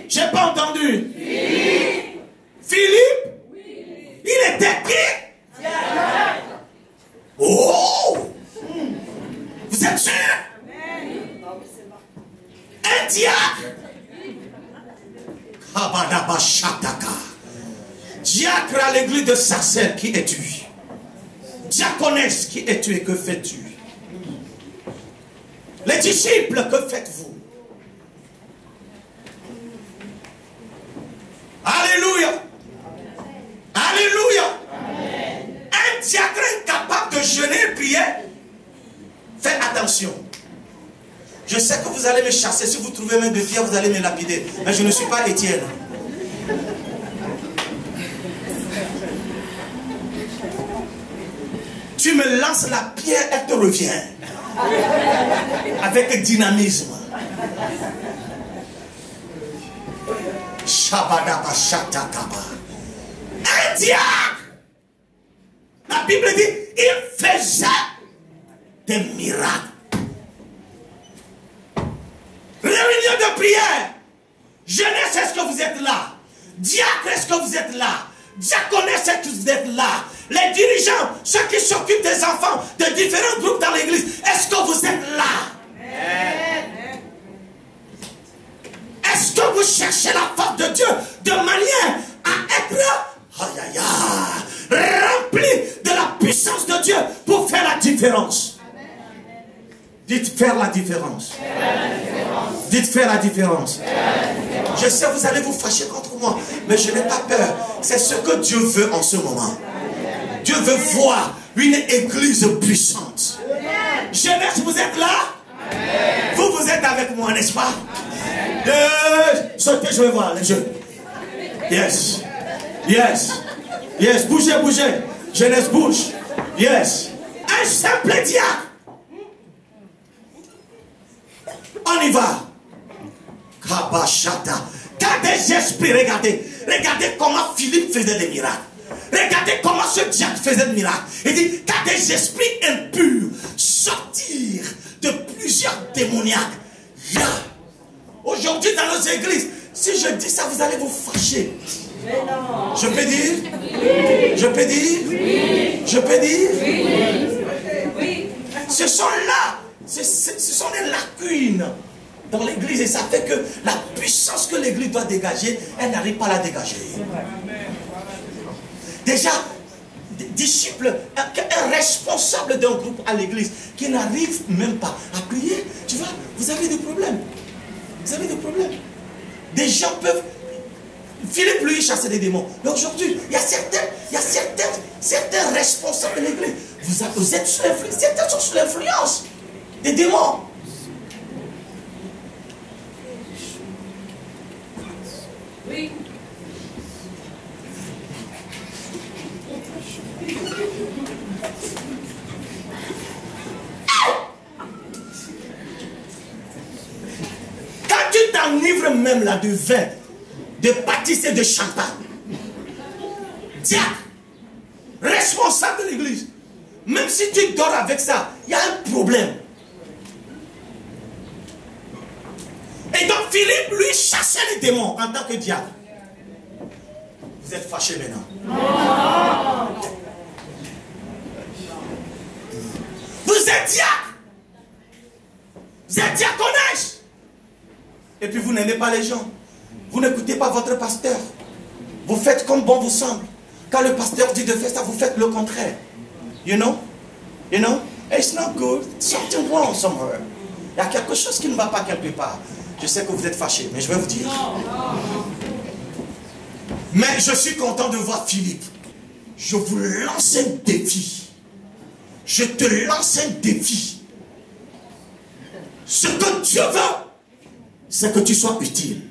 J'ai pas entendu. Philippe? Il était qui? Oh! Vous êtes sûr? Un diacre? Diacre à l'église de Sarcelles, qui es-tu? Diaconesse, qui es-tu et que fais-tu? Les disciples, que faites-vous? Alléluia! Alléluia! Un diacre incapable de jeûner et prier, faites attention. Je sais que vous allez me chasser. Si vous trouvez même de pierre, vous allez me lapider. Mais je ne suis pas Étienne. Tu me lances la pierre, elle te revient. Avec dynamisme. Shabadaba shatakaba. Un diacre. La Bible dit, il faisait des miracles. Réunion de prière. Jeunesse, est-ce que vous êtes là? Diacre, est-ce que vous êtes là? Diaconesse, est-ce que vous êtes là? Les dirigeants, ceux qui s'occupent des enfants de différents groupes dans l'église, est-ce que vous êtes là? Est-ce que vous cherchez la force de Dieu de manière à être rempli de la puissance de Dieu pour faire la différence? Dites faire la différence. Dites faire la différence. Je sais, vous allez vous fâcher contre moi, mais je n'ai pas peur. C'est ce que Dieu veut en ce moment. Dieu veut voir une église puissante. Jeunesse, vous êtes là? Vous êtes avec moi, n'est-ce pas? Sautez, je vais voir les jeux. Yes. Yes. Yes. Bougez, bougez. Jeunesse, bouge. Yes. Un simple diacre. On y va. Kabashata. Quand des esprits, regardez comment Philippe faisait des miracles. Regardez comment ce diable faisait des miracles. Il dit, quand des esprits impurs sortirent de plusieurs démoniaques. Aujourd'hui dans nos églises, si je dis ça, vous allez vous fâcher. Je peux dire? Je peux dire? Je peux dire? Ce sont là, ce sont des lacunes dans l'église et ça fait que la puissance que l'église doit dégager, elle n'arrive pas à la dégager. Déjà, disciple, un responsable d'un groupe à l'église qui n'arrive même pas à prier, tu vois, vous avez des problèmes. Vous avez des problèmes. Des gens peuvent... Philippe, lui, chassait des démons. Mais aujourd'hui, il y a certains responsables de l'église. Vous êtes sous l'influence. Certains sont sous l'influence des démons. Oui. Quand tu t'enivres même là de vin, de pâtisserie, de champagne, diable, responsable de l'église, même si tu dors avec ça, il y a un problème. Et donc Philippe, lui, chassait les démons en tant que diable. Vous êtes fâchés maintenant. Non. Vous êtes diable. Vous êtes diaconesse. Et puis vous n'aimez pas les gens. Vous n'écoutez pas votre pasteur. Vous faites comme bon vous semble. Quand le pasteur dit de faire ça, vous faites le contraire. You know? You know? It's not good. Something wrong somewhere. Il y a quelque chose qui ne va pas quelque part. Je sais que vous êtes fâchés, mais je vais vous dire. Mais je suis content de voir Philippe. Je vous lance un défi. Je te lance un défi. Ce que Dieu veut, c'est que tu sois utile.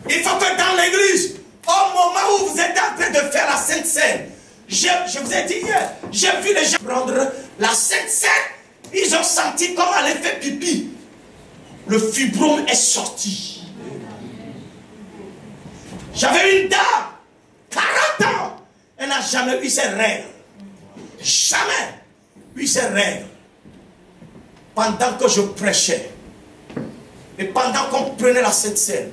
Il faut que dans l'église, au moment où vous êtes en train de faire la Sainte Seine, je vous ai dit hier, j'ai vu les gens prendre la Sainte Seine. Ils ont senti comme elle avait fait pipi. Le fibrome est sorti. J'avais une dame, 40 ans. Elle n'a jamais eu ses règles. Jamais eu ses règles. Pendant que je prêchais, et pendant qu'on prenait la Sainte Seine,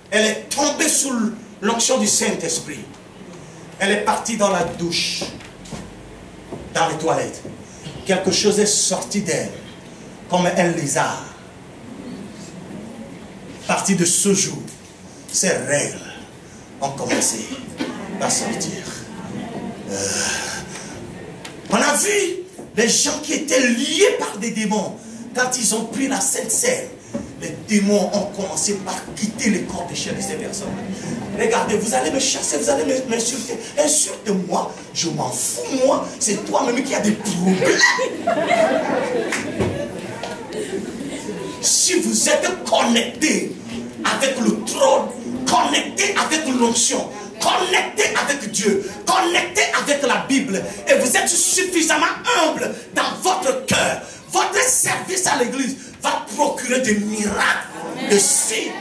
elle est tombée sous l'onction du Saint-Esprit. Elle est partie dans la douche, dans les toilettes. Quelque chose est sorti d'elle, comme un lézard. À partir de ce jour, ces règles ont commencé à sortir. On a vu les gens qui étaient liés par des démons. Quand ils ont pris la Sainte Seine, les démons ont commencé par quitter les corps de chair de ces personnes. Regardez, vous allez me chasser, vous allez m'insulter. Insulte-moi, je m'en fous, moi. C'est toi-même qui as des problèmes. Si vous êtes connecté avec le trône, connecté avec l'onction, connecté avec Dieu, connecté avec la Bible, et vous êtes suffisamment humble dans votre cœur, votre service à l'église va procurer des miracles de signes.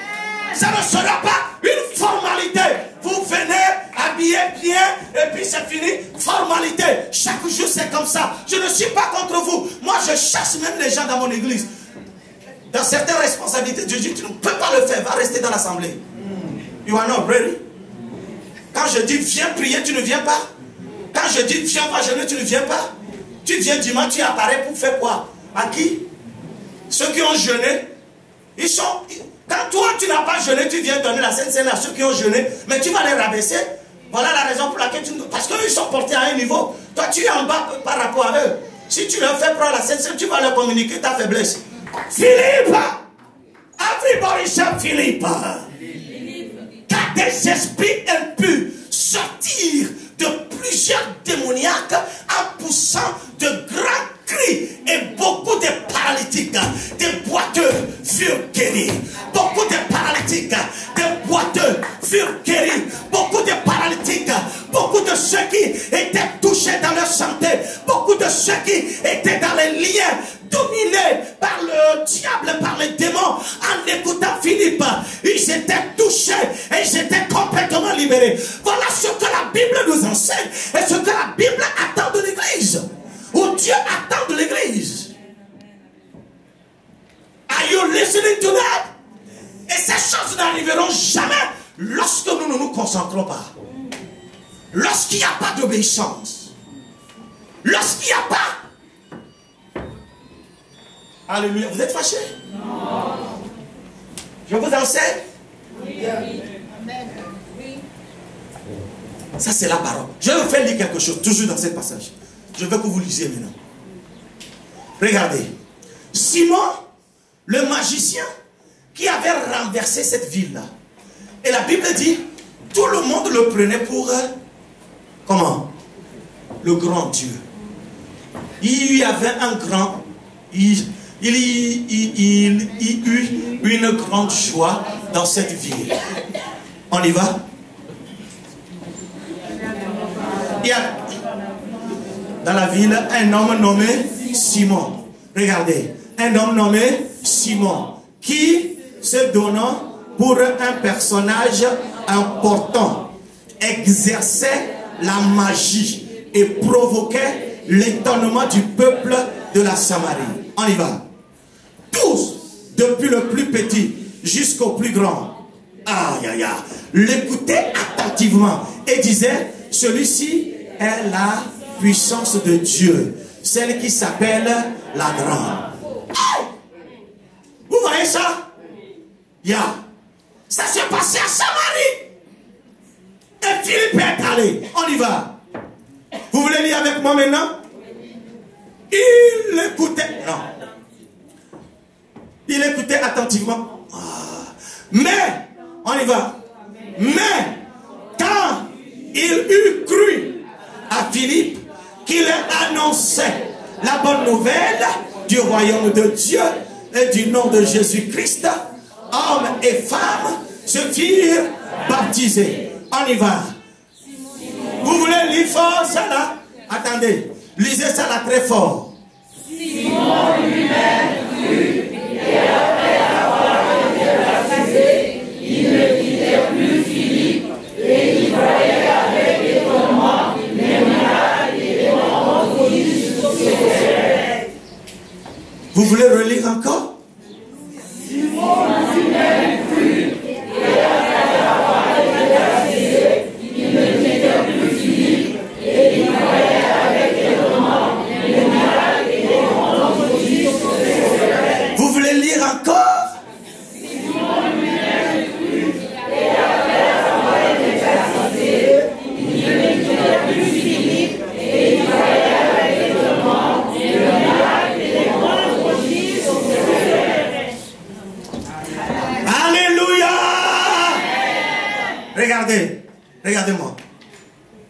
Ça ne sera pas une formalité. Vous venez habillé bien et puis c'est fini. Formalité. Chaque jour c'est comme ça. Je ne suis pas contre vous. Moi je chasse même les gens dans mon église. Dans certaines responsabilités, Dieu dit tu ne peux pas le faire. Va rester dans l'assemblée. You are not ready. Quand je dis viens prier, tu ne viens pas. Quand je dis viens pas jeûner, tu ne viens pas. Tu viens dimanche, tu apparais pour faire quoi? À qui? Ceux qui ont jeûné, ils sont... Quand toi tu n'as pas jeûné, tu viens donner la Sainte Seine à ceux qui ont jeûné, mais tu vas les rabaisser. Voilà la raison pour laquelle tu... Parce qu'eux ils sont portés à un niveau. Toi tu es en bas par rapport à eux. Si tu leur fais prendre la Sainte Seine, tu vas leur communiquer ta faiblesse. Philippe! Everybody shout Philippe! Quand des esprits impurs sortirent de plusieurs démoniaques en poussant de grands cris et beaucoup de paralytiques, des boiteux furent guéris. Beaucoup de paralytiques, des boiteux furent guéris. Beaucoup de paralytiques, beaucoup de ceux qui étaient touchés dans leur santé, beaucoup de ceux qui étaient dans les liens dominés par le diable, par les démons, en écoutant Voilà ce que la Bible nous enseigne et ce que la Bible attend de l'Église. Ou Dieu attend de l'Église. Are you listening to that? Et ces choses n'arriveront jamais lorsque nous ne nous concentrons pas. Lorsqu'il n'y a pas d'obéissance. Lorsqu'il n'y a pas... Alléluia. Vous êtes fâchés? Non. Je vous enseigne? Oui. Ça c'est la parole. Je vais vous faire lire quelque chose, toujours dans ce passage. Je veux que vous lisiez maintenant. Regardez. Simon, le magicien, qui avait renversé cette ville-là. Et la Bible dit, tout le monde le prenait pour... comment? Le grand Dieu. Il y avait un grand... Il eut une grande joie dans cette ville. On y va? Il y a dans la ville un homme nommé Simon. Regardez, un homme nommé Simon qui, se donnant pour un personnage important, exerçait la magie et provoquait l'étonnement du peuple de la Samarie. On y va. Tous, depuis le plus petit jusqu'au plus grand, aïe aïe aïe, l'écoutaient attentivement et disaient, celui-ci est la puissance de Dieu, celle qui s'appelle la grande. Oh! Vous voyez ça? Ça s'est passé à Samarie. Et Philippe est allé. On y va. Vous voulez lire avec moi maintenant? Il écoutait. Non. Il écoutait attentivement. Mais, on y va. Mais, quand il eut cru à Philippe qu'il annonçait la bonne nouvelle du royaume de Dieu et du nom de Jésus-Christ, hommes et femmes se firent baptiser. On y va. Vous voulez lire fort ça là? Attendez, lisez ça là très fort. Simon lui-même crut et après avoir été baptisé, il ne quittait plus Philippe et il voyait avec étonnement les miracles et les prodiges sur ses lèvres. Vous voulez relire encore? Simon lui-même crut et après avoir été baptisé, il ne quittait plus Philippe et il voyait avec étonnement les miracles et les prodiges sur ses lèvres. Vous voulez lire encore? Simon lui-même crut et après avoir été baptisé, il ne quittait plus Philippe et il voyait avec étonnement les miracles et les prodiges sur ses lèvres. Alléluia! Regardez, regardez-moi.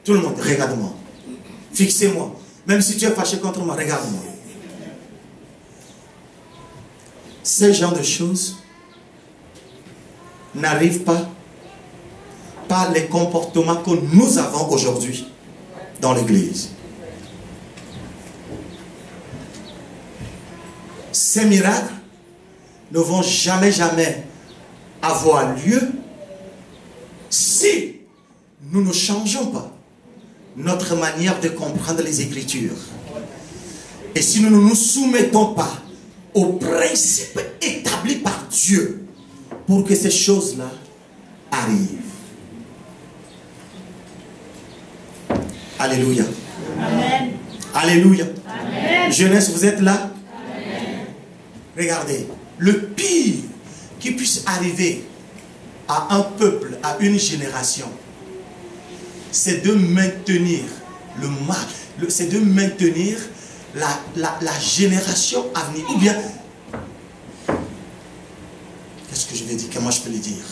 Tout le monde, regarde-moi. Fixez-moi. Même si tu es fâché contre moi, regarde-moi. Ces genres de choses n'arrivent pas par les comportements que nous avons aujourd'hui dans l'église. Ces miracles ne vont jamais avoir lieu si nous ne changeons pas notre manière de comprendre les Écritures. Et si nous ne nous soumettons pas aux principes établis par Dieu pour que ces choses-là arrivent. Alléluia. Amen. Alléluia. Amen. Jeunesse, vous êtes là? Amen. Regardez, le pire qui puisse arriver à un peuple, à une génération, c'est de maintenir le mal, c'est de maintenir la génération à venir. Ou bien, qu'est-ce que je vais dire? Comment je peux le dire?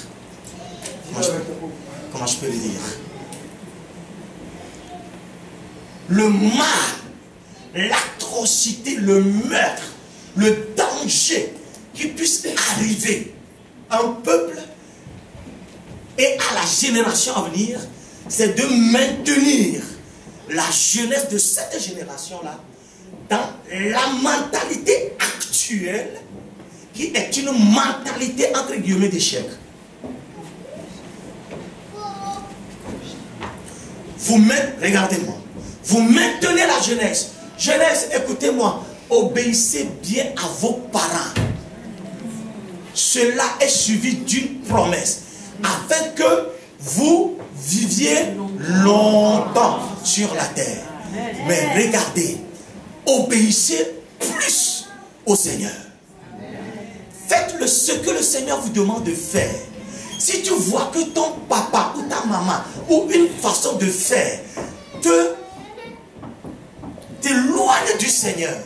Comment je peux le dire? Le mal, l'atrocité, le meurtre, le danger qui puisse arriver à un peuple et à la génération à venir, c'est de maintenir la jeunesse de cette génération-là dans la mentalité actuelle qui est une mentalité entre guillemets d'échec. regardez-moi, vous maintenez la jeunesse. Jeunesse, écoutez-moi, obéissez bien à vos parents. Cela est suivi d'une promesse, afin que vous viviez longtemps sur la terre. Mais regardez, obéissez plus au Seigneur. Faites ce que le Seigneur vous demande de faire. Si tu vois que ton papa ou ta maman ou une façon de faire t'éloigne du Seigneur,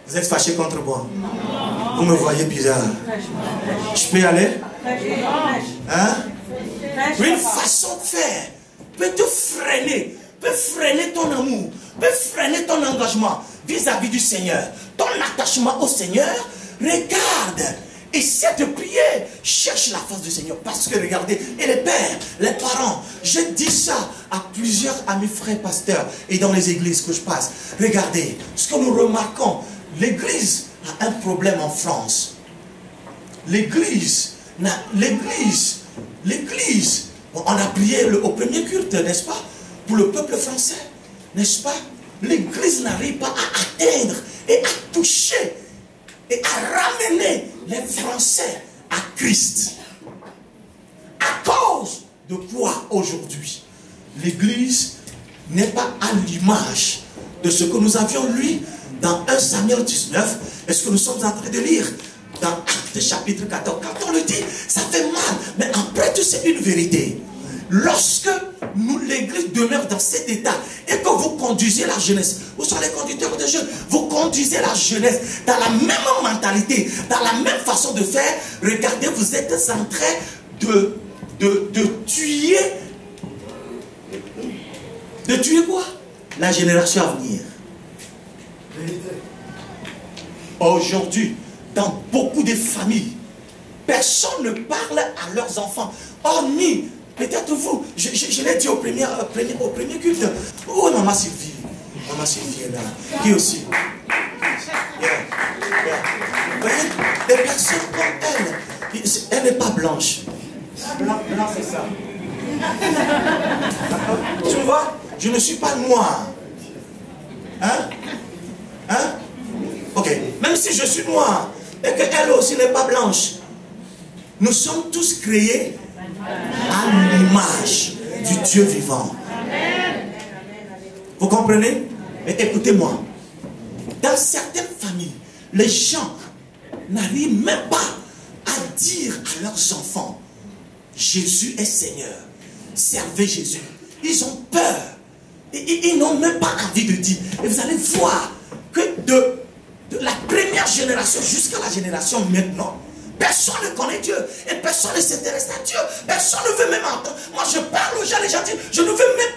vous êtes fâché contre moi? Vous me voyez bizarre. Je peux y aller? Hein? Une façon de faire peut te freiner, peut freiner ton amour, peut freiner ton engagement vis-à-vis du Seigneur, ton attachement au Seigneur. Regarde, essaie de prier, cherche la face du Seigneur. Parce que regardez, et les pères, les parents, je dis ça à plusieurs amis frères pasteurs et dans les églises que je passe. Regardez, ce que nous remarquons, l'église a un problème en France. L'église, on a prié au premier culte, n'est-ce pas, pour le peuple français, n'est-ce pas? L'église n'arrive pas à atteindre et à toucher et à ramener les Français à Christ. À cause de quoi aujourd'hui? L'église n'est pas à l'image de ce que nous avions lu dans 1 Samuel 19, et ce que nous sommes en train de lire dans Actes chapitre 14. Quand on le dit, ça fait mal, mais après tout, c'est une vérité. Lorsque l'église demeure dans cet état et que vous conduisez la jeunesse, vous sont les conducteurs de jeunes, vous conduisez la jeunesse dans la même mentalité, dans la même façon de faire, regardez, vous êtes en train de tuer quoi? La génération à venir. Aujourd'hui, dans beaucoup de familles, personne ne parle à leurs enfants, hormis peut-être vous. Je l'ai dit au premier culte. Oh, maman Sylvie est là, qui aussi. Vous voyez, des personnes comme elle n'est pas blanche. Blanc c'est ça. Tu vois, je ne suis pas noir. Hein? Ok, même si je suis noir et qu'elle aussi n'est pas blanche, nous sommes tous créés à l'image du Dieu vivant. Vous comprenez? Mais écoutez-moi, dans certaines familles, les gens n'arrivent même pas à dire à leurs enfants, Jésus est Seigneur, servez Jésus. Ils ont peur. Et ils n'ont même pas envie de dire. Et vous allez voir que de la première génération jusqu'à la génération maintenant, personne ne connaît Dieu. Et personne ne s'intéresse à Dieu. Personne ne veut même entendre. Moi, je parle aux gens, les gens disent, je ne veux même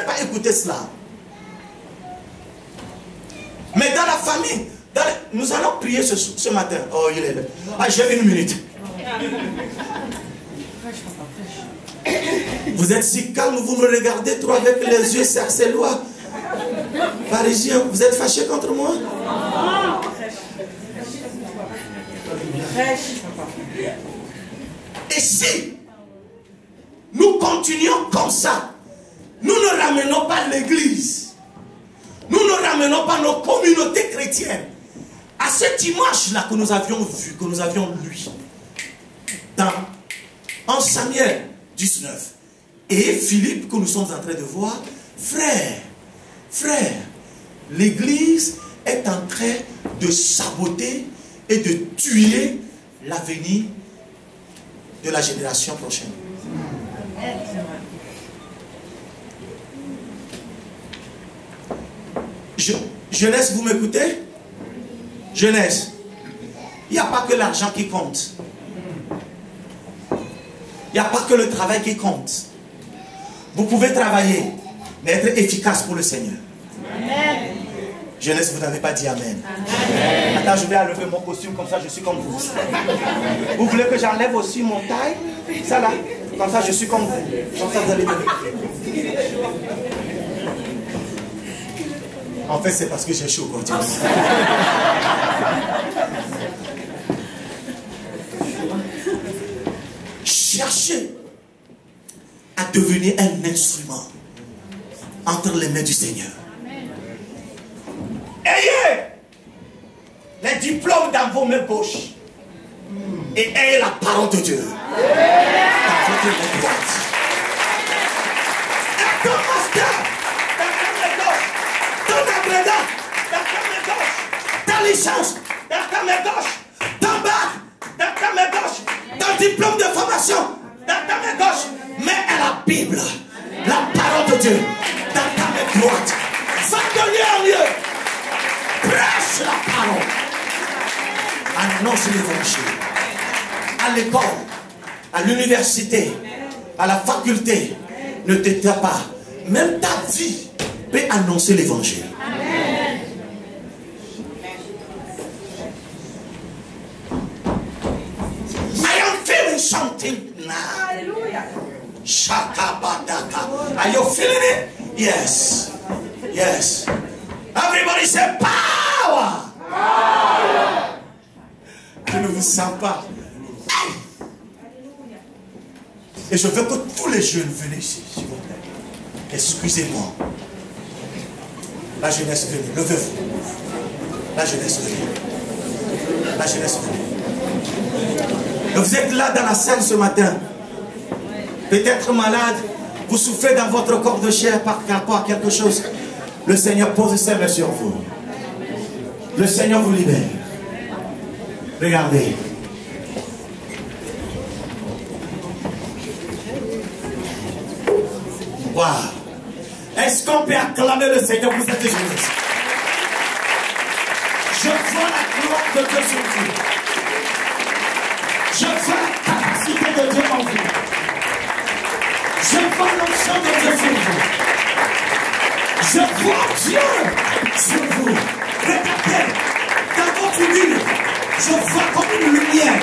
pas écouter cela. Mais dans la famille, nous allons prier ce matin. Oh, il est là. Ah, j'ai 1 minute. Vous êtes si calme, vous me regardez trop avec les yeux sarcellois. Parisiens, vous êtes fâchés contre moi? Et si nous continuons comme ça, nous ne ramenons pas l'église, nous ne ramenons pas nos communautés chrétiennes à cette image-là que nous avions vue, que nous avions lu dans 1 Samuel 19. Et Philippe, que nous sommes en train de voir, frère, l'église est en train de saboter et de tuer l'avenir de la génération prochaine. Jeunesse, vous m'écoutez? Jeunesse, il n'y a pas que l'argent qui compte. Il n'y a pas que le travail qui compte. Vous pouvez travailler, mais être efficace pour le Seigneur. Amen. Jeunesse, vous n'avez pas dit Amen. Amen. Attends, je vais enlever mon costume, comme ça je suis comme vous. Vous voulez que j'enlève aussi mon taille? Ça là, comme ça je suis comme vous. Comme ça vous allez devenir. En fait, c'est parce que j'ai chaud aujourd'hui. Cherchez à devenir un instrument entre les mains du Seigneur. Ayez les diplômes dans vos mains gauches et ayez la parole de Dieu dans votre main droite. Et ton master dans ta main gauche, ton agrégat dans ta main gauche, ta licence dans ta main gauche, ton bac dans ta main gauche, ton diplôme de formation dans ta main gauche, mais à la Bible, la parole de Dieu dans ta main droite. Va de lieu en lieu. Prêche la parole. Annonce l'évangile. À l'école, à l'université, à la faculté, ne t'étais pas. Même ta vie peut annoncer l'évangile. I am feeling something now. Shakabadaka. Are you feeling it? Yes. Yes. Everybody say power. Power. Je ne vous sens pas. Et je veux que tous les jeunes venez ici, s'il vous plaît. Excusez-moi. La jeunesse venez, levez-vous. La jeunesse venez. La jeunesse venez. Vous êtes là dans la salle ce matin. Peut-être malade, vous souffrez dans votre corps de chair par rapport à quelque chose. Le Seigneur pose ses mains sur vous. Le Seigneur vous libère. Regardez. Waouh. Est-ce qu'on peut acclamer le Seigneur pour cette jeunesse? Je vois la gloire de Dieu sur vous. Je vois la capacité de Dieu en vous. Je vois l'onction de Dieu sur vous. Je vois Dieu sur vous. Regardez, dans vos figures, je vois comme une lumière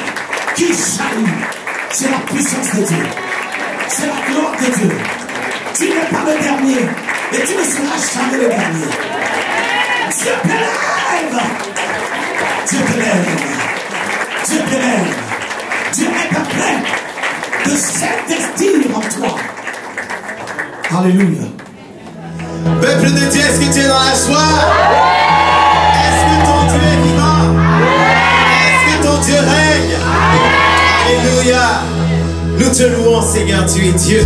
qui jaillit. C'est la puissance de Dieu. C'est la gloire de Dieu. Tu n'es pas le dernier et tu ne seras jamais le dernier. Dieu t'élève. Dieu t'élève. Dieu t'élève. Dieu est prêt de s'investir en toi. Alléluia. Peuple de Dieu, est-ce que tu es dans la joie? Est-ce que ton Dieu est vivant? Est-ce que ton Dieu règne? Alléluia. Nous te louons, Seigneur, tu es Dieu.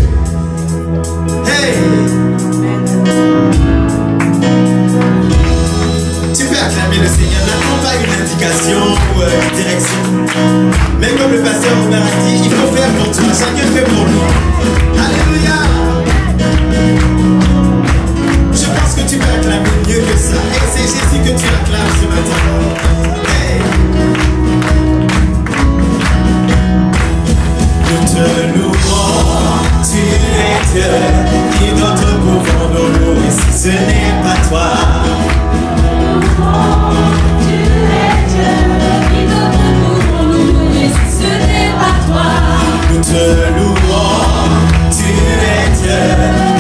Hey! Tu peux acclamer le Seigneur, n'attends pas une indication ou une direction. Mais comme le pasteur Robert a dit, il faut faire pour toi, chacun fait pour lui. Alléluia! Je pense que tu peux acclamer mieux que ça. Et c'est Jésus que tu acclames ce matin. Hey! Nous te louons, tu es Dieu, qui d'autre pouvons nous louer si ce n'est pas toi. Tu es Dieu, qui d'autre pouvons nous louer si ce n'est pas toi. Nous te louons, tu es Dieu,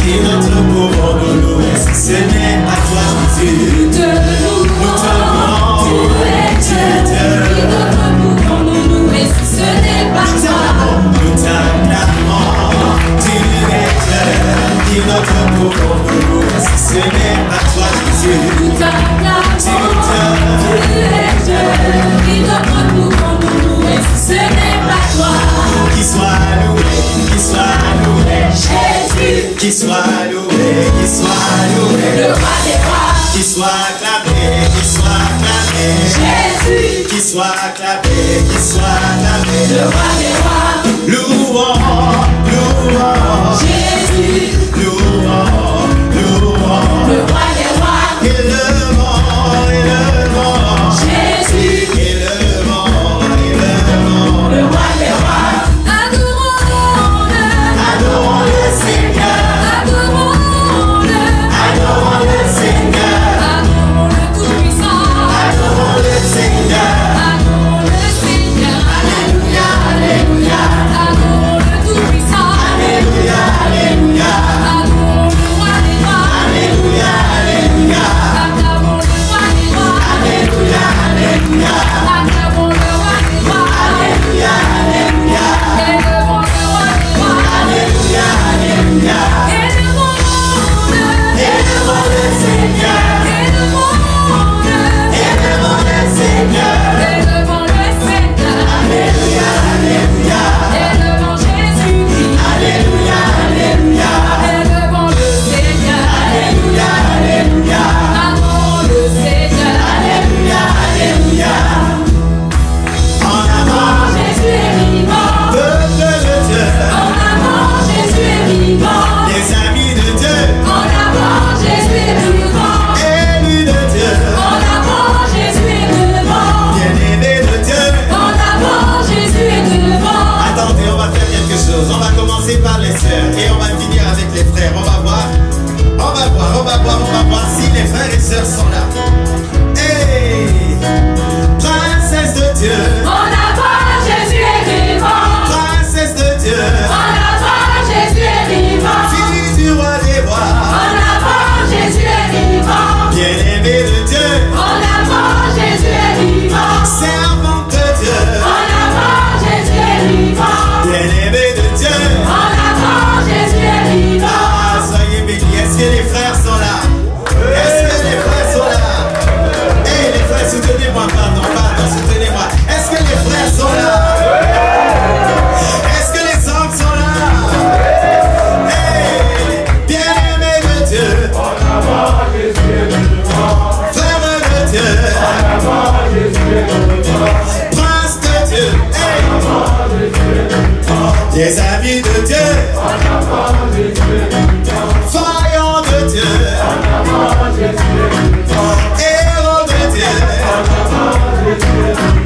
qui d'autre pouvons nous louer si ce n'est pas toi, Jésus. Nous te louons, tu es Dieu, qui d'autre pouvons nous louer si ce n'est pas toi. Nous t'acclamons, tu es Dieu, qui d'autre pouvons nous louer si ce n'est pas toi, Jésus. Nous t'acclamons, tu es Dieu, qui d'autre pouvons nous louer si ce n'est pas toi. Qui soit loué, Jésus, qui soit loué, le roi des rois. qui soit acclamé, Jésus, qui soit acclamé, le roi des rois. Louons, Jésus, louons, le roi des rois. élevons, Jésus, élevons, le roi des rois. Adorons-le, adorons le Seigneur, adorons-le, adorons le Seigneur, adorons le Tout-Puissant, adorons le Seigneur, adorons le Seigneur. Alléluia, alléluia. frères, on va voir. On va voir si les frères et sœurs sont là. Hey, princesse de Dieu. En avant, Jésus est vivant. Princesse de Dieu. En avant, Jésus est vivant. Fille du roi des rois. En avant, Jésus est vivant. Bien-aimé de Dieu. En avant, Jésus est vivant. Servante de Dieu. En avant, Jésus est vivant. Bien-aimé de Dieu. En avant, Jésus est vivant. Ah, soyez bénis. Est-ce que les frères sont là? Est-ce que les frères sont là? Hey, les frères, soutenez-moi. Pardon, soutenez-moi. Est-ce que les frères sont là? Est-ce que les hommes sont là? Hey, bien-aimé de Dieu. Frère de Dieu. Prince de Dieu. Hey. Les amis de Dieu. Faillant de Dieu. Héros de Dieu.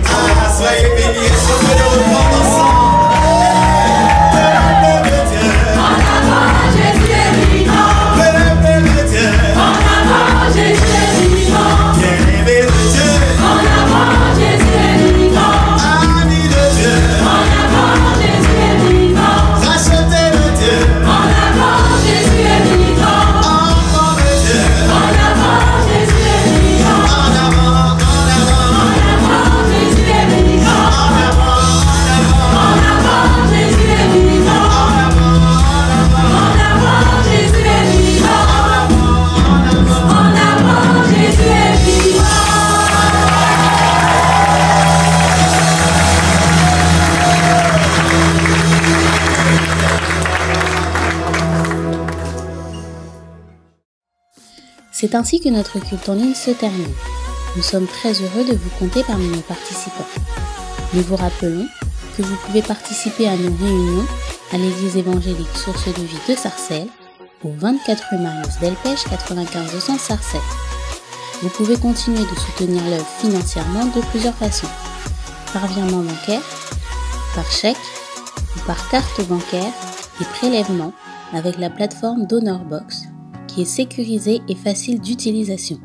Ah, soyez bénis. Est-ce qu'on peut le reprendre ensemble? Peuple de Dieu. En avant, Jésus est vivant. Peuple de Dieu. En avant, Jésus est vivant. Bien-aimé de Dieu. En avant, Jésus est vivant. Ami de Dieu. En avant, Jésus est vivant. Racheté de Dieu. En avant, Jésus est vivant. Enfant de Dieu. En avant, Jésus est vivant. En avant, en avant. En avant, Jésus est vivant. En avant, en avant. En avant, Jésus est vivant. En avant, En avant, Jésus est vivant. En avant, Jésus est vivant. C'est ainsi que notre culte en ligne se termine. Nous sommes très heureux de vous compter parmi nos participants. Nous vous rappelons que vous pouvez participer à nos réunions à l'église évangélique Source de Vie de Sarcelles, au 24 rue Marius Delpech 95 200 Sarcelles. Vous pouvez continuer de soutenir l'œuvre financièrement de plusieurs façons. Par virement bancaire, par chèque ou par carte bancaire et prélèvement avec la plateforme DonorBox qui est sécurisée et facile d'utilisation.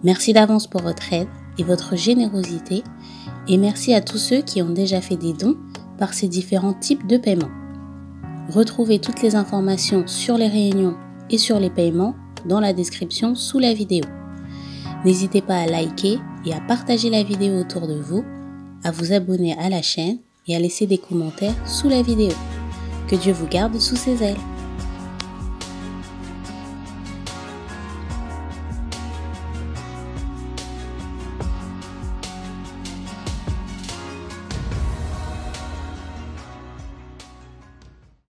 Merci d'avance pour votre aide et votre générosité et merci à tous ceux qui ont déjà fait des dons par ces différents types de paiements. Retrouvez toutes les informations sur les réunions et sur les paiements dans la description sous la vidéo. N'hésitez pas à liker et à partager la vidéo autour de vous, à vous abonner à la chaîne et à laisser des commentaires sous la vidéo. Que Dieu vous garde sous ses ailes.